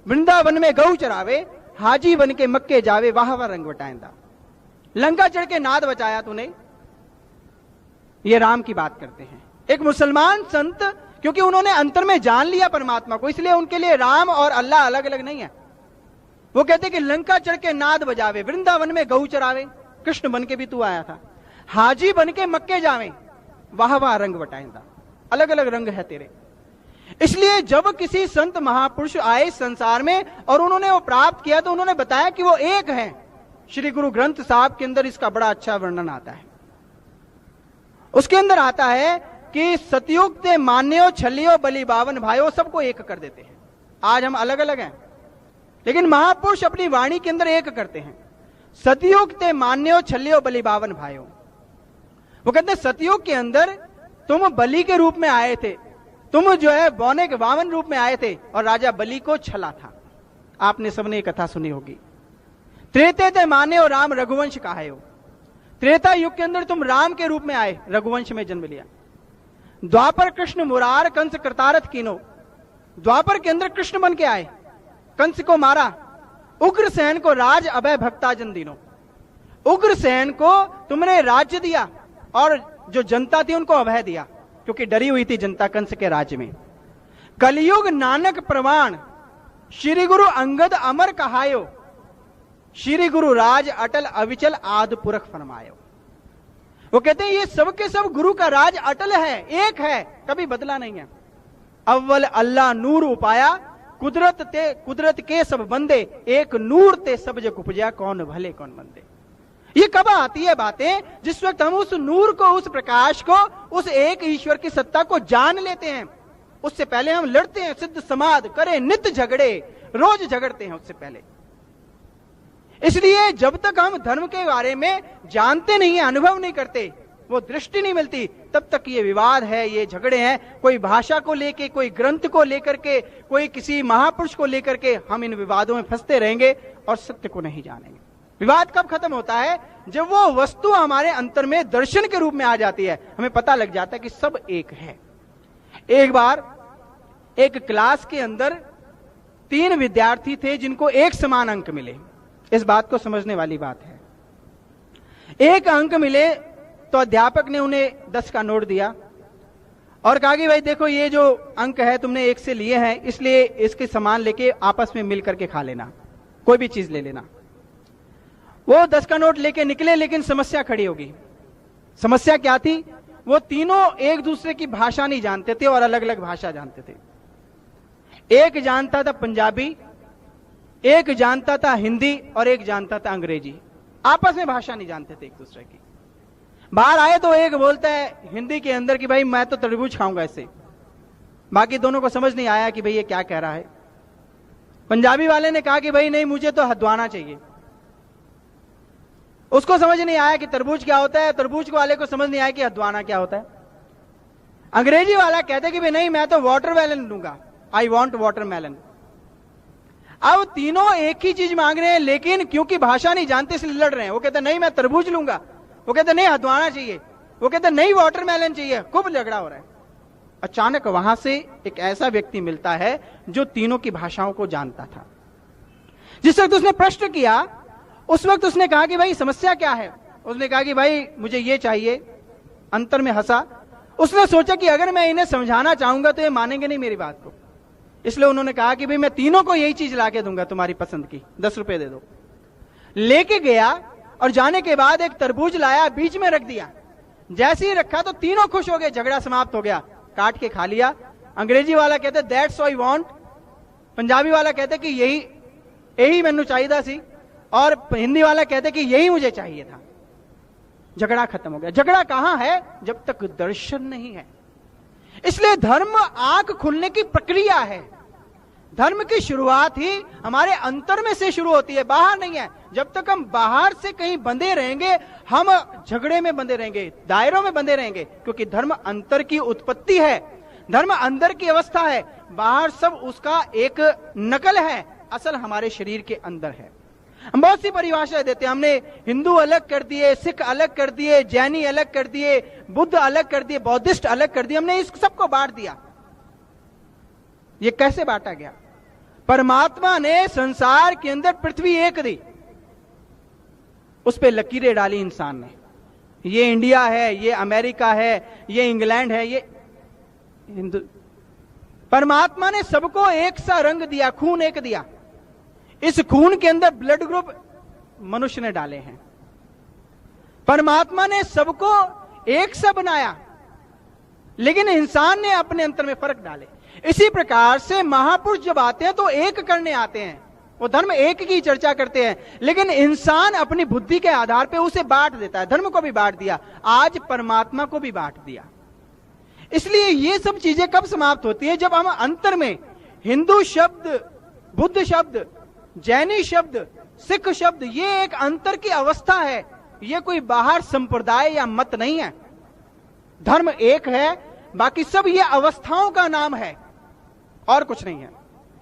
वृंदावन में गऊ चरावे, हाजी बन के मक्के जावे, वाह वाह रंग वटाइंदा। लंका चढ़ के नाद बचाया तूने, ये राम की बात करते हैं। एक मुसलमान संत, क्योंकि उन्होंने अंतर में जान लिया परमात्मा को, इसलिए उनके लिए राम और अल्लाह अलग अलग नहीं है। वो कहते कि लंका चढ़ के नाद बजावे, वृंदावन में गऊ चरावे, कृष्ण बन के भी तू आया था, हाजी बन के मक्के जावे, वाह वाह रंग वटाइंदा। अलग अलग रंग है तेरे। इसलिए जब किसी संत महापुरुष आए संसार में और उन्होंने वो प्राप्त किया, तो उन्होंने बताया कि वो एक है। श्री गुरु ग्रंथ साहब के अंदर इसका बड़ा अच्छा वर्णन आता है। उसके अंदर आता है कि सतयुग ते मान्यो छलियो बलि बावन भाइयों, सबको एक कर देते हैं। आज हम अलग अलग हैं, लेकिन महापुरुष अपनी वाणी के अंदर एक करते हैं। सतयुग ते मान्यो छलियो बलि बावन भाइयों, वो कहते हैं सतयुग के अंदर तुम बलि के रूप में आए थे, तुम जो है बौने के 52 रूप में आए थे और राजा बलि को छला था। आपने सबने ये कथा सुनी होगी। त्रेते ते माने और राम रघुवंश कहाए हो, त्रेता युग के अंदर तुम राम के रूप में आए, रघुवंश में जन्म लिया। द्वापर कृष्ण मुरार कंस कृतारथ कीनो, द्वापर के अंदर कृष्ण बन के आए, कंस को मारा। उग्रसेन को राज अभय भक्ता जन दीनो, उग्रसेन को तुमने राज्य दिया और जो जनता थी उनको अभय दिया, क्योंकि डरी हुई थी जनता कंस के राज्य में। कलयुग नानक प्रमाण, श्री गुरु अंगद अमर कहायो, श्री गुरु राज अटल अविचल आद पुरख फरमायो। वो कहते हैं ये सब के सब गुरु का राज अटल है, एक है, कभी बदला नहीं है। अव्वल अल्लाह नूर उपाया, कुदरत के सब बंदे, एक नूर ते सब जग उपजा, कौन भले कौन मंदे। ये कब आती है बातें? जिस वक्त हम उस नूर को, उस प्रकाश को, उस एक ईश्वर की सत्ता को जान लेते हैं। उससे पहले हम लड़ते हैं, सिद्ध समाध करें, नित्य झगड़े, रोज झगड़ते हैं उससे पहले। इसलिए जब तक हम धर्म के बारे में जानते नहीं है, अनुभव नहीं करते, वो दृष्टि नहीं मिलती, तब तक ये विवाद है, ये झगड़े हैं। कोई भाषा को लेके, कोई ग्रंथ को लेकर के, कोई किसी महापुरुष को लेकर के हम इन विवादों में फंसते रहेंगे और सत्य को नहीं जानेंगे। विवाद कब खत्म होता है? जब वो वस्तु हमारे अंतर में दर्शन के रूप में आ जाती है, हमें पता लग जाता है कि सब एक है। एक बार एक क्लास के अंदर 3 विद्यार्थी थे जिनको एक समान अंक मिले। इस बात को समझने वाली बात है। एक अंक मिले तो अध्यापक ने उन्हें 10 का नोट दिया और कहा कि भाई देखो, ये जो अंक है तुमने 1 से लिए हैं, इसलिए इसके समान लेके आपस में मिल करके खा लेना, कोई भी चीज ले लेना। वो 10 का नोट लेके निकले, लेकिन समस्या खड़ी होगी। समस्या क्या थी? वो तीनों एक दूसरे की भाषा नहीं जानते थे और अलग अलग भाषा जानते थे। एक जानता था पंजाबी, एक जानता था हिंदी और एक जानता था अंग्रेजी। आपस में भाषा नहीं जानते थे एक दूसरे की। बाहर आए तो एक बोलता है हिंदी के अंदर कि भाई मैं तो तरबूज खाऊंगा इससे, बाकी दोनों को समझ नहीं आया कि भाई ये क्या कह रहा है। पंजाबी वाले ने कहा कि भाई नहीं, मुझे तो हदवाना चाहिए। उसको समझ नहीं आया कि तरबूज क्या होता है, तरबूज वाले को समझ नहीं आया कि हदवाना क्या होता है। अंग्रेजी वाला कहते कि भाई नहीं मैं तो वाटरमेलन लूंगा, आई वॉन्ट वाटरमेलन। अब तीनों एक ही चीज मांग रहे हैं, लेकिन क्योंकि भाषा नहीं जानते इसलिए लड़ रहे हैं। वो कहते नहीं मैं तरबूज लूंगा, वो कहते नहीं हदवाना चाहिए, वो कहते नहीं वाटरमेलन चाहिए। खूब झगड़ा हो रहा है। अचानक वहां से एक ऐसा व्यक्ति मिलता है जो तीनों की भाषाओं को जानता था। जिस वक्त उसने प्रश्न किया उस वक्त उसने कहा कि भाई समस्या क्या है। उसने कहा कि भाई मुझे ये चाहिए। अंतर में हंसा। उसने सोचा कि अगर मैं इन्हें समझाना चाहूंगा तो ये मानेंगे नहीं मेरी बात को, इसलिए उन्होंने कहा कि भाई मैं तीनों को यही चीज लाके दूंगा तुम्हारी पसंद की, 10 रुपए दे दो। लेके गया और जाने के बाद एक तरबूज लाया, बीच में रख दिया। जैसे ही रखा तो तीनों खुश हो गए, झगड़ा समाप्त हो गया, काट के खा लिया। अंग्रेजी वाला कहते दैट्स आई वांट, पंजाबी वाला कहते कि यही मैनू चाहिए सी, और हिंदी वाला कहते कि यही मुझे चाहिए था। झगड़ा खत्म हो गया। झगड़ा कहां है? जब तक दर्शन नहीं है। इसलिए धर्म आंख खुलने की प्रक्रिया है। धर्म की शुरुआत ही हमारे अंतर में से शुरू होती है, बाहर नहीं है। जब तक हम बाहर से कहीं बंधे रहेंगे हम झगड़े में बंधे रहेंगे, दायरों में बंधे रहेंगे, क्योंकि धर्म अंतर की उत्पत्ति है, धर्म अंदर की अवस्था है। बाहर सब उसका एक नकल है, असल हमारे शरीर के अंदर है। हम बहुत सी परिभाषाएं देते हैं। हमने हिंदू अलग कर दिए, सिख अलग कर दिए, जैनी अलग कर दिए, बुद्ध अलग कर दिए, बौद्धिस्ट अलग कर दिए। हमने इस सबको बांट दिया। ये कैसे बांटा गया? परमात्मा ने संसार के अंदर पृथ्वी एक दी, उस पे लकीरें डाली इंसान ने। ये इंडिया है, ये अमेरिका है, ये इंग्लैंड है, ये हिंदू। परमात्मा ने सबको एक सा रंग दिया, खून एक दिया। इस खून के अंदर ब्लड ग्रुप मनुष्य ने डाले हैं। परमात्मा ने सबको एक सा बनाया, लेकिन इंसान ने अपने अंतर में फर्क डाले। इसी प्रकार से महापुरुष जब आते हैं तो एक करने आते हैं, वो धर्म एक की चर्चा करते हैं, लेकिन इंसान अपनी बुद्धि के आधार पर उसे बांट देता है। धर्म को भी बांट दिया, आज परमात्मा को भी बांट दिया। इसलिए ये सब चीजें कब समाप्त होती है? जब हम अंतर में हिंदू शब्द, बुद्ध शब्द, जैनी शब्द, सिख शब्द, ये एक अंतर की अवस्था है, ये कोई बाहर संप्रदाय या मत नहीं है। धर्म एक है, बाकी सब ये अवस्थाओं का नाम है और कुछ नहीं है।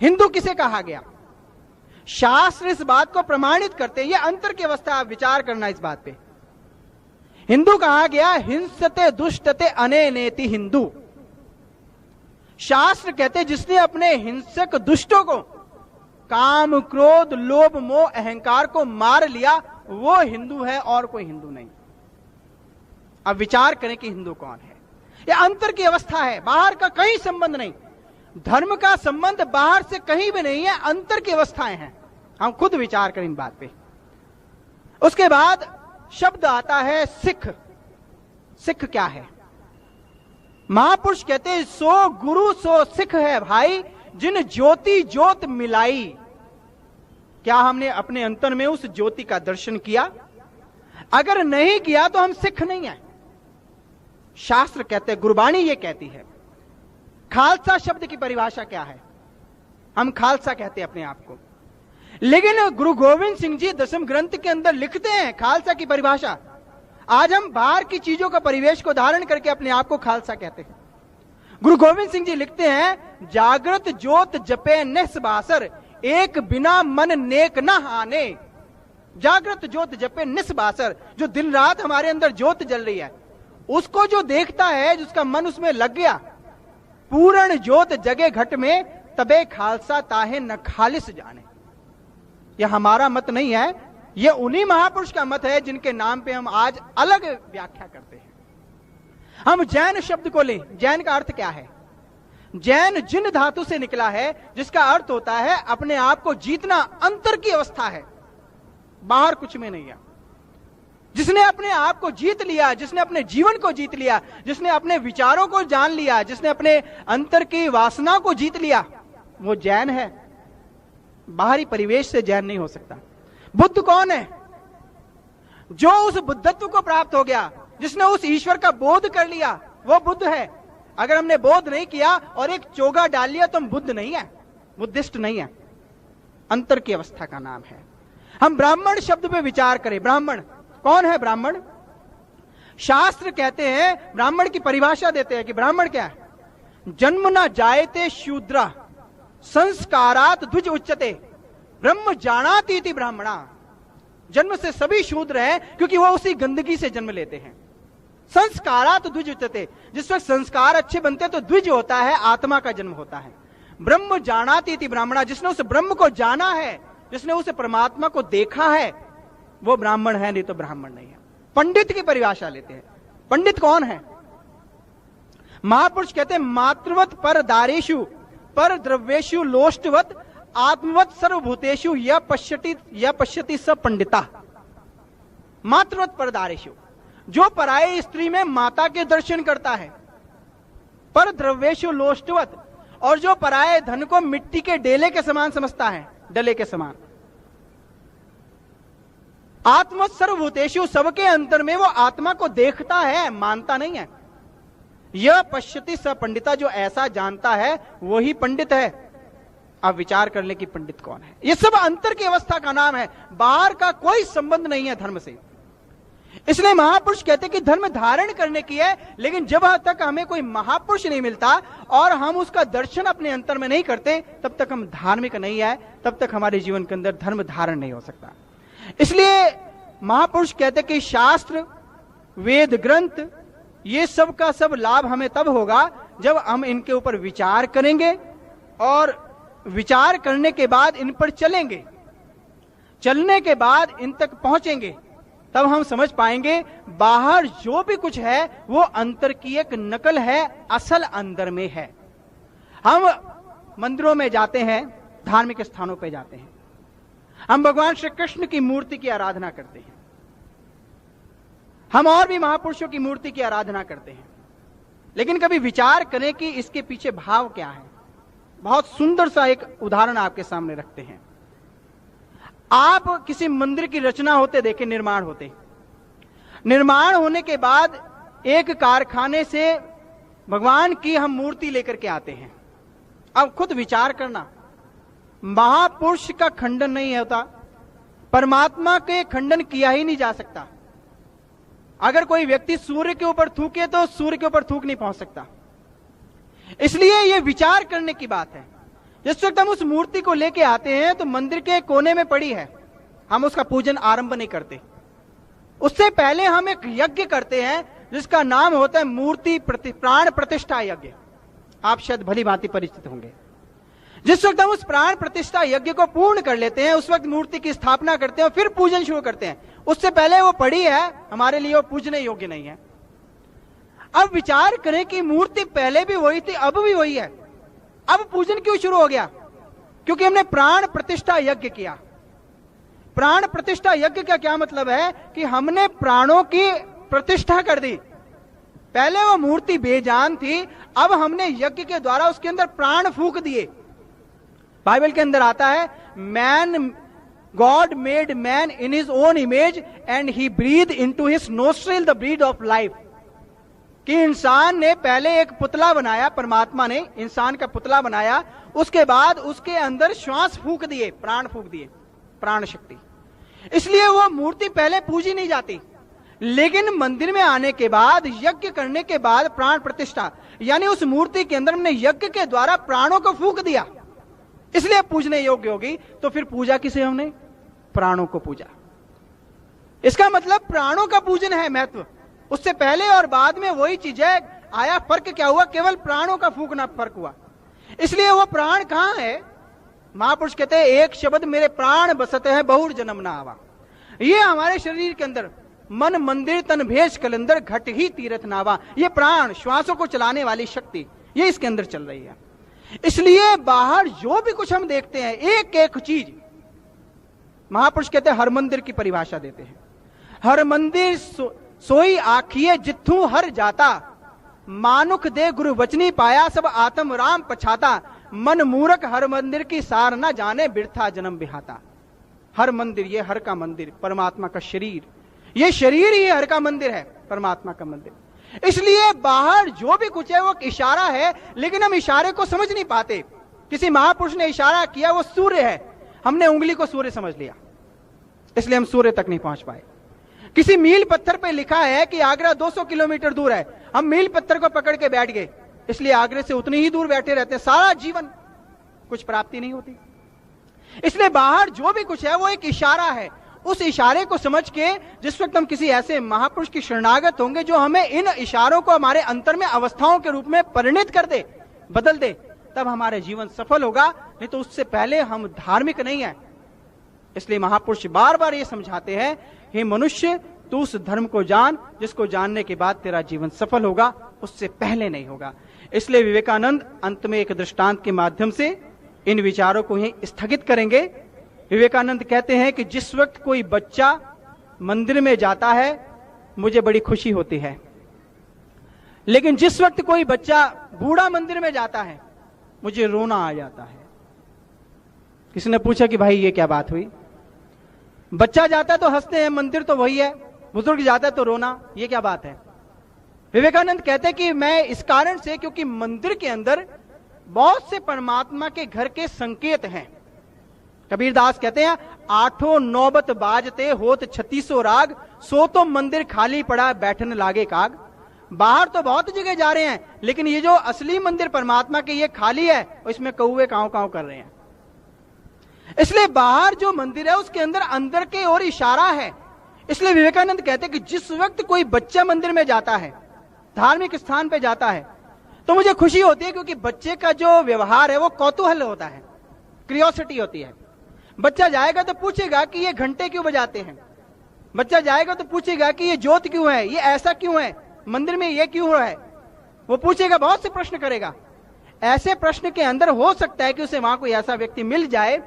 हिंदू किसे कहा गया? शास्त्र इस बात को प्रमाणित करते हैं, ये अंतर की अवस्था। आप विचार करना इस बात पे। हिंदू कहा गया हिंसते दुष्टते अनेनेति हिंदू। शास्त्र कहते जिसने अपने हिंसक दुष्टों को, काम, क्रोध, लोभ, मोह, अहंकार को मार लिया, वो हिंदू है और कोई हिंदू नहीं। अब विचार करें कि हिंदू कौन है। यह अंतर की अवस्था है, बाहर का कहीं संबंध नहीं। धर्म का संबंध बाहर से कहीं भी नहीं है, अंतर की अवस्थाएं हैं। हम खुद विचार करें इन बात पे। उसके बाद शब्द आता है सिख। सिख क्या है? महापुरुष कहते हैं सो गुरु सो सिख है भाई, जिन ज्योति ज्योत मिलाई। क्या हमने अपने अंतर में उस ज्योति का दर्शन किया? अगर नहीं किया तो हम सिख नहीं हैं। शास्त्र कहते हैं, गुरबाणी ये कहती है। खालसा शब्द की परिभाषा क्या है? हम खालसा कहते हैं अपने आप को, लेकिन गुरु गोविंद सिंह जी 10वें ग्रंथ के अंदर लिखते हैं खालसा की परिभाषा। आज हम बाहर की चीजों का परिवेश को धारण करके अपने आप को खालसा कहते हैं। गुरु गोविंद सिंह जी लिखते हैं, जागृत ज्योत जपे निस्बासर, एक बिना मन नेक न हाने। जागृत ज्योत जपे निस्बासर, जो दिन रात हमारे अंदर ज्योत जल रही है, उसको जो देखता है, जिसका मन उसमें लग गया, पूर्ण ज्योत जगे घट में, तबे खालसा ताहे न खालिस जाने। यह हमारा मत नहीं है, यह उन्हीं महापुरुष का मत है जिनके नाम पे हम आज अलग व्याख्या करते हैं। हम जैन शब्द को लें, जैन का अर्थ क्या है? जैन जिन धातु से निकला है, जिसका अर्थ होता है अपने आप को जीतना। अंतर की अवस्था है, बाहर कुछ में नहीं है। जिसने अपने आप को जीत लिया, जिसने अपने जीवन को जीत लिया, जिसने अपने विचारों को जान लिया, जिसने अपने अंतर की वासना को जीत लिया, वो जैन है। बाहरी परिवेश से जैन नहीं हो सकता। बुद्ध कौन है? जो उस बुद्धत्व को प्राप्त हो गया, जिसने उस ईश्वर का बोध कर लिया, वो बुद्ध है। अगर हमने बोध नहीं किया और एक चोगा डाल लिया तो हम बुद्ध नहीं है, बुद्धिस्ट नहीं है। अंतर की अवस्था का नाम है। हम ब्राह्मण शब्द पे विचार करें। ब्राह्मण कौन है ब्राह्मण? शास्त्र कहते हैं, ब्राह्मण की परिभाषा देते हैं कि ब्राह्मण क्या है? जन्म न जायते शूद्रा संस्कारात द्विज उच्यते ब्रह्म जानाति इति ब्राह्मणा। जन्म से सभी शूद्र हैं क्योंकि वो उसी गंदगी से जन्म लेते हैं। संस्कारात द्विज उच्यते, जिस वक्त संस्कार अच्छे बनते हैं तो द्विज होता है, आत्मा का जन्म होता है। ब्रह्म जानाति इति ब्राह्मणा, जिसने उस ब्रह्म को जाना है, जिसने उस परमात्मा को देखा है, वो ब्राह्मण है, नहीं तो ब्राह्मण नहीं है। पंडित की परिभाषा लेते हैं। पंडित कौन है? महापुरुष कहते हैं मातृवत पर दारेशु पर द्रव्येशु लोष्टवत आत्मवत सर्वभूतेषु यह पश्यति स पंडिता। मातृवत पर दारेशु, जो पराये स्त्री में माता के दर्शन करता है। पर द्रव्येशु लोष्टवत, और जो पराये धन को मिट्टी के डेले के समान समझता है, डले के समान। आत्मवत सर्वभूतेषु, सबके अंतर में वो आत्मा को देखता है, मानता नहीं है। यह पश्यति स पंडिता, जो ऐसा जानता है वही पंडित है। अब विचार कर ले कि पंडित कौन है। यह सब अंतर की अवस्था का नाम है, बाहर का कोई संबंध नहीं है धर्म से। इसलिए महापुरुष कहते हैं कि धर्म धारण करने की है, लेकिन जब तक हमें कोई महापुरुष नहीं मिलता और हम उसका दर्शन अपने अंतर में नहीं करते, तब तक हम धार्मिक नहीं है, तब तक हमारे जीवन के अंदर धर्म धारण नहीं हो सकता। इसलिए महापुरुष कहते हैं कि शास्त्र, वेद ग्रंथ, ये सब का सब लाभ हमें तब होगा जब हम इनके ऊपर विचार करेंगे और विचार करने के बाद इन पर चलेंगे, चलने के बाद इन तक पहुंचेंगे, तब हम समझ पाएंगे बाहर जो भी कुछ है वो अंतर की एक नकल है, असल अंदर में है। हम मंदिरों में जाते हैं, धार्मिक स्थानों पे जाते हैं, हम भगवान श्री कृष्ण की मूर्ति की आराधना करते हैं, हम और भी महापुरुषों की मूर्ति की आराधना करते हैं, लेकिन कभी विचार करें कि इसके पीछे भाव क्या है। बहुत सुंदर सा एक उदाहरण आपके सामने रखते हैं। आप किसी मंदिर की रचना होते देखें, निर्माण होते, निर्माण होने के बाद एक कारखाने से भगवान की हम मूर्ति लेकर के आते हैं। अब खुद विचार करना, महापुरुष का खंडन नहीं होता, परमात्मा के खंडन किया ही नहीं जा सकता। अगर कोई व्यक्ति सूर्य के ऊपर थूके तो सूर्य के ऊपर थूक नहीं पहुंच सकता। इसलिए यह विचार करने की बात है। जिस वक्त हम उस मूर्ति को लेके आते हैं तो मंदिर के कोने में पड़ी है, हम उसका पूजन आरंभ नहीं करते। उससे पहले हम एक यज्ञ करते हैं जिसका नाम होता है मूर्ति प्राण प्रतिष्ठा यज्ञ। आप शायद भली भांति परिचित होंगे। जिस वक्त हम उस प्राण प्रतिष्ठा यज्ञ को पूर्ण कर लेते हैं, उस वक्त मूर्ति की स्थापना करते हैं, फिर पूजन शुरू करते हैं। उससे पहले वो पड़ी है, हमारे लिए वो पूजने योग्य नहीं है। अब विचार करें कि मूर्ति पहले भी वही थी, अब भी वही है, अब पूजन क्यों शुरू हो गया? क्योंकि हमने प्राण प्रतिष्ठा यज्ञ किया। प्राण प्रतिष्ठा यज्ञ का क्या मतलब है कि हमने प्राणों की प्रतिष्ठा कर दी। पहले वो मूर्ति बेजान थी, अब हमने यज्ञ के द्वारा उसके अंदर प्राण फूंक दिए। बाइबल के अंदर आता है, man God made man in his own image and he breathe into his nostril the breath of life. कि इंसान ने पहले एक पुतला बनाया, परमात्मा ने इंसान का पुतला बनाया, उसके बाद उसके अंदर श्वास फूंक दिए, प्राण फूंक दिए, प्राण शक्ति। इसलिए वो मूर्ति पहले पूजी नहीं जाती, लेकिन मंदिर में आने के बाद, यज्ञ करने के बाद प्राण प्रतिष्ठा, यानी उस मूर्ति के अंदर हमने यज्ञ के द्वारा प्राणों को फूंक दिया, इसलिए पूजने योग्य होगी। तो फिर पूजा किसे हमने? प्राणों को पूजा। इसका मतलब प्राणों का पूजन है महत्व। उससे पहले और बाद में वही चीज है, आया फर्क क्या हुआ? केवल प्राणों का फूंकना फर्क हुआ। इसलिए वो प्राण कहां है? महापुरुष कहते हैं, एक शब्द मेरे प्राण बसते हैं बहुर जन्म ना आवा। ये हमारे शरीर के अंदर मन मंदिर तन भेष कलंदर घट ही तीर्थ नावा, ये प्राण श्वासों को चलाने वाली शक्ति ये इसके अंदर चल रही है। इसलिए बाहर जो भी कुछ हम देखते हैं, एक एक चीज, महापुरुष कहते हैं हर मंदिर की परिभाषा देते हैं। हर मंदिर सोई आखिए जिथू हर जाता, मानुख दे गुरु वचनी पाया सब आत्म राम पछाता, मन मूरख हर मंदिर की सार ना जाने बिरथा जन्म बिहाता। हर मंदिर, ये हर का मंदिर, परमात्मा का शरीर, ये शरीर ही हर का मंदिर है, परमात्मा का मंदिर। इसलिए बाहर जो भी कुछ है वो इशारा है, लेकिन हम इशारे को समझ नहीं पाते। किसी महापुरुष ने इशारा किया, वो सूर्य है, हमने उंगली को सूर्य समझ लिया, इसलिए हम सूर्य तक नहीं पहुंच पाए। किसी मील पत्थर पे लिखा है कि आगरा 200 किलोमीटर दूर है, हम मील पत्थर को पकड़ के बैठ गए, इसलिए आगरे से उतनी ही दूर बैठे रहते हैं, सारा जीवन कुछ प्राप्ति नहीं होती। इसलिए बाहर जो भी कुछ है वो एक इशारा है। उस इशारे को समझ के जिस वक्त हम किसी ऐसे महापुरुष की शरणागत होंगे जो हमें इन इशारों को हमारे अंतर में अवस्थाओं के रूप में परिणित कर दे, बदल दे, तब हमारे जीवन सफल होगा। नहीं तो उससे पहले हम धार्मिक नहीं है। इसलिए महापुरुष बार बार ये समझाते हैं, हे मनुष्य, तू उस धर्म को जान जिसको जानने के बाद तेरा जीवन सफल होगा, उससे पहले नहीं होगा। इसलिए विवेकानंद अंत में एक दृष्टांत के माध्यम से इन विचारों को यहीं स्थगित करेंगे। विवेकानंद कहते हैं कि जिस वक्त कोई बच्चा मंदिर में जाता है मुझे बड़ी खुशी होती है, लेकिन जिस वक्त कोई बच्चा बूढ़ा मंदिर में जाता है मुझे रोना आ जाता है। किसी ने पूछा कि भाई ये क्या बात हुई? बच्चा जाता है तो हंसते हैं, मंदिर तो वही है, बुजुर्ग जाता है तो रोना, ये क्या बात है? विवेकानंद कहते हैं कि मैं इस कारण से, क्योंकि मंदिर के अंदर बहुत से परमात्मा के घर के संकेत हैं। कबीरदास कहते हैं, आठों नौबत बाजते होत 36 राग, सो तो मंदिर खाली पड़ा बैठन लागे काग। बाहर तो बहुत जगह जा रहे हैं, लेकिन ये जो असली मंदिर परमात्मा के ये खाली है, इसमें कौवे कांव कांव कर रहे हैं। इसलिए बाहर जो मंदिर है उसके अंदर के ओर इशारा है। इसलिए विवेकानंद कहते हैं कि जिस वक्त कोई बच्चा मंदिर में जाता है, धार्मिक स्थान पे जाता है, तो मुझे खुशी होती है, क्योंकि बच्चे का जो व्यवहार है वो कौतूहल होता है, क्यूरियोसिटी होती है। बच्चा जाएगा तो पूछेगा कि ये घंटे क्यों बजाते हैं, बच्चा जाएगा तो पूछेगा कि ये ज्योत क्यों है, ये ऐसा क्यों है, मंदिर में ये क्यों हो रहा है, वो पूछेगा, बहुत से प्रश्न करेगा। ऐसे प्रश्न के अंदर हो सकता है कि उसे वहां कोई ऐसा व्यक्ति मिल जाए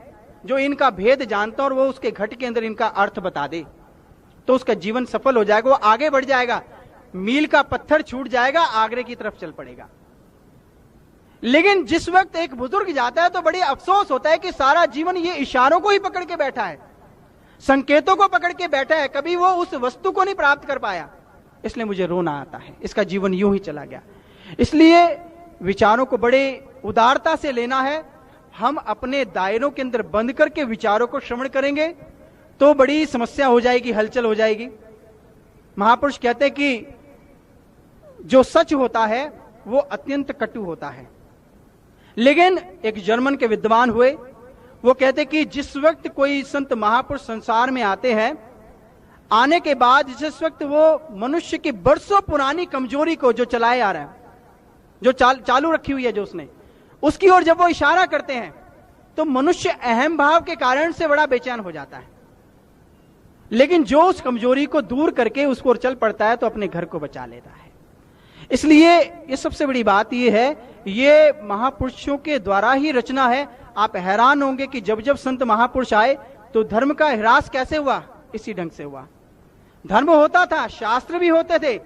जो इनका भेद जानता और वो उसके घट के अंदर इनका अर्थ बता दे, तो उसका जीवन सफल हो जाएगा, वो आगे बढ़ जाएगा, मील का पत्थर छूट जाएगा, आगरे की तरफ चल पड़ेगा। लेकिन जिस वक्त एक बुजुर्ग जाता है तो बड़ी अफसोस होता है कि सारा जीवन ये इशारों को ही पकड़ के बैठा है, संकेतों को पकड़ के बैठा है, कभी वो उस वस्तु को नहीं प्राप्त कर पाया, इसलिए मुझे रोना आता है, इसका जीवन यूं ही चला गया। इसलिए विचारों को बड़े उदारता से लेना है। हम अपने दायरों के अंदर बंद करके विचारों को श्रवण करेंगे तो बड़ी समस्या हो जाएगी, हलचल हो जाएगी। महापुरुष कहते हैं कि जो सच होता है वो अत्यंत कटु होता है। लेकिन एक जर्मन के विद्वान हुए, वो कहते कि जिस वक्त कोई संत महापुरुष संसार में आते हैं, आने के बाद जिस वक्त वो मनुष्य की बरसों पुरानी कमजोरी को जो चलाए आ रहा है, जो चालू रखी हुई है जो उसने, उसकी ओर जब वो इशारा करते हैं तो मनुष्य अहम भाव के कारण से बड़ा बेचैन हो जाता है। लेकिन जो उस कमजोरी को दूर करके उसको ओर चल पड़ता है तो अपने घर को बचा लेता है। इसलिए ये सबसे बड़ी बात ये है, ये महापुरुषों के द्वारा ही रचना है। आप हैरान होंगे कि जब जब संत महापुरुष आए तो धर्म का ह्रास कैसे हुआ? इसी ढंग से हुआ। धर्म होता था, शास्त्र भी होते थे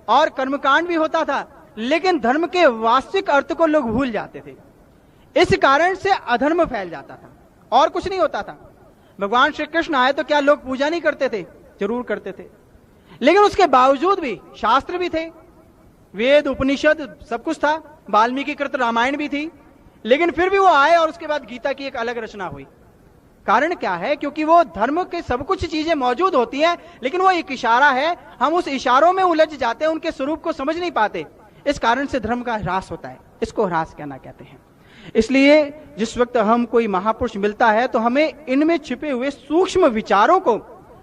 और कर्मकांड भी होता था, लेकिन धर्म के वास्तविक अर्थ को लोग भूल जाते थे। इस कारण से अधर्म फैल जाता था और कुछ नहीं होता था। भगवान श्री कृष्ण आए तो क्या लोग पूजा नहीं करते थे? जरूर करते थे, लेकिन उसके बावजूद भी शास्त्र भी थे, वेद उपनिषद सब कुछ था, वाल्मीकि कृत रामायण भी थी, लेकिन फिर भी वो आए और उसके बाद गीता की एक अलग रचना हुई। कारण क्या है? क्योंकि वो धर्म के सब कुछ चीजें मौजूद होती हैं, लेकिन वो एक इशारा है, हम उस इशारों में उलझ जाते हैं, उनके स्वरूप को समझ नहीं पाते। इस कारण से धर्म का ह्रास होता है, इसको ह्रास कहना कहते हैं। इसलिए जिस वक्त हम कोई महापुरुष मिलता है तो हमें इनमें छिपे हुए सूक्ष्म विचारों को,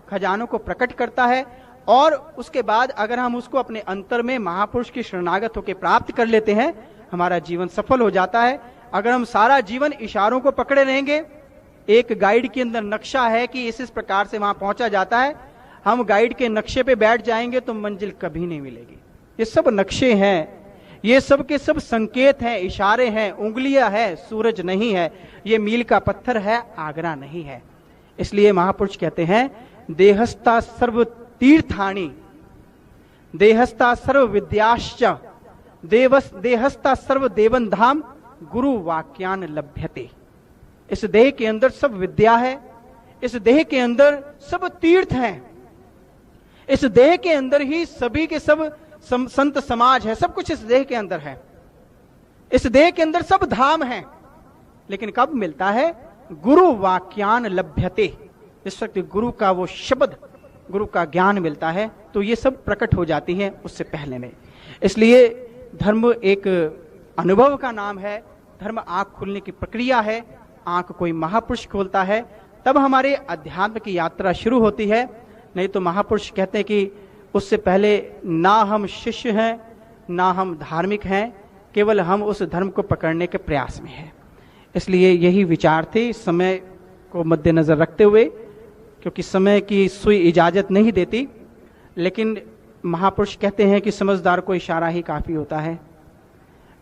खजानों को प्रकट करता है, और उसके बाद अगर हम उसको अपने अंतर में महापुरुष की शरणागत होकर प्राप्त कर लेते हैं, हमारा जीवन सफल हो जाता है। अगर हम सारा जीवन इशारों को पकड़े रहेंगे, एक गाइड के अंदर नक्शा है कि इस प्रकार से वहां पहुंचा जाता है, हम गाइड के नक्शे पे बैठ जाएंगे तो मंजिल कभी नहीं मिलेगी। ये सब नक्शे हैं, ये सब के सब संकेत हैं, इशारे हैं, उंगलियां है, सूरज नहीं है, ये मील का पत्थर है, आगरा नहीं है। इसलिए महापुरुष कहते हैं, देहस्ता सर्व तीर्थानि, देहस्ता सर्व विद्याश्च, देहस्ता सर्व देवन धाम, गुरु वाक्यान लभ्यते। इस देह के अंदर सब विद्या है, इस देह के अंदर सब तीर्थ हैं, इस देह के अंदर ही सभी के सब संत समाज है, सब कुछ इस देह के अंदर है, इस देह के अंदर सब धाम है। लेकिन कब मिलता है? गुरु वाक्यान लभ्यते। इस वक्त गुरु का वो शब्द गुरु का ज्ञान मिलता है, तो ये सब प्रकट हो जाती हैं उससे पहले में। इसलिए धर्म एक अनुभव का नाम है, धर्म आंख खुलने की प्रक्रिया है। आंख कोई महापुरुष खोलता है तब हमारे अध्यात्म की यात्रा शुरू होती है। नहीं तो महापुरुष कहते हैं कि उससे पहले ना हम शिष्य हैं ना हम धार्मिक हैं, केवल हम उस धर्म को पकड़ने के प्रयास में हैं। इसलिए यही विचार थे, समय को मद्देनजर रखते हुए, क्योंकि समय की सुई इजाजत नहीं देती, लेकिन महापुरुष कहते हैं कि समझदार को इशारा ही काफी होता है।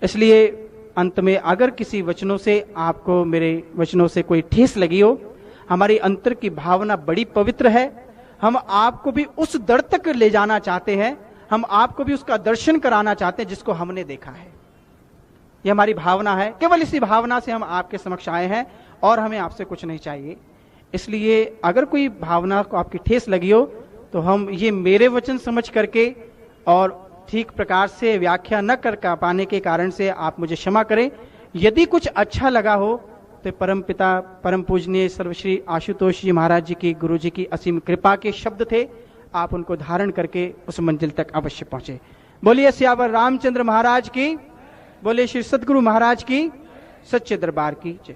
इसलिए अंत में अगर किसी वचनों से आपको मेरे वचनों से कोई ठेस लगी हो, हमारी अंतर की भावना बड़ी पवित्र है, हम आपको भी उस दर तक ले जाना चाहते हैं, हम आपको भी उसका दर्शन कराना चाहते हैं जिसको हमने देखा है। यह हमारी भावना है, केवल इसी भावना से हम आपके समक्ष आए हैं और हमें आपसे कुछ नहीं चाहिए। इसलिए अगर कोई भावना को आपकी ठेस लगी हो तो हम ये मेरे वचन समझ करके और ठीक प्रकार से व्याख्या न कर पाने के कारण से आप मुझे क्षमा करें। यदि कुछ अच्छा लगा हो तो परम पिता परम पूजनीय सर्वश्री आशुतोष जी महाराज जी की, गुरु जी की असीम कृपा के शब्द थे, आप उनको धारण करके उस मंजिल तक अवश्य पहुंचे। बोलिए सियावर रामचंद्र महाराज की, बोलिए श्री सद्गुरु महाराज की, सच्चे दरबार की जय।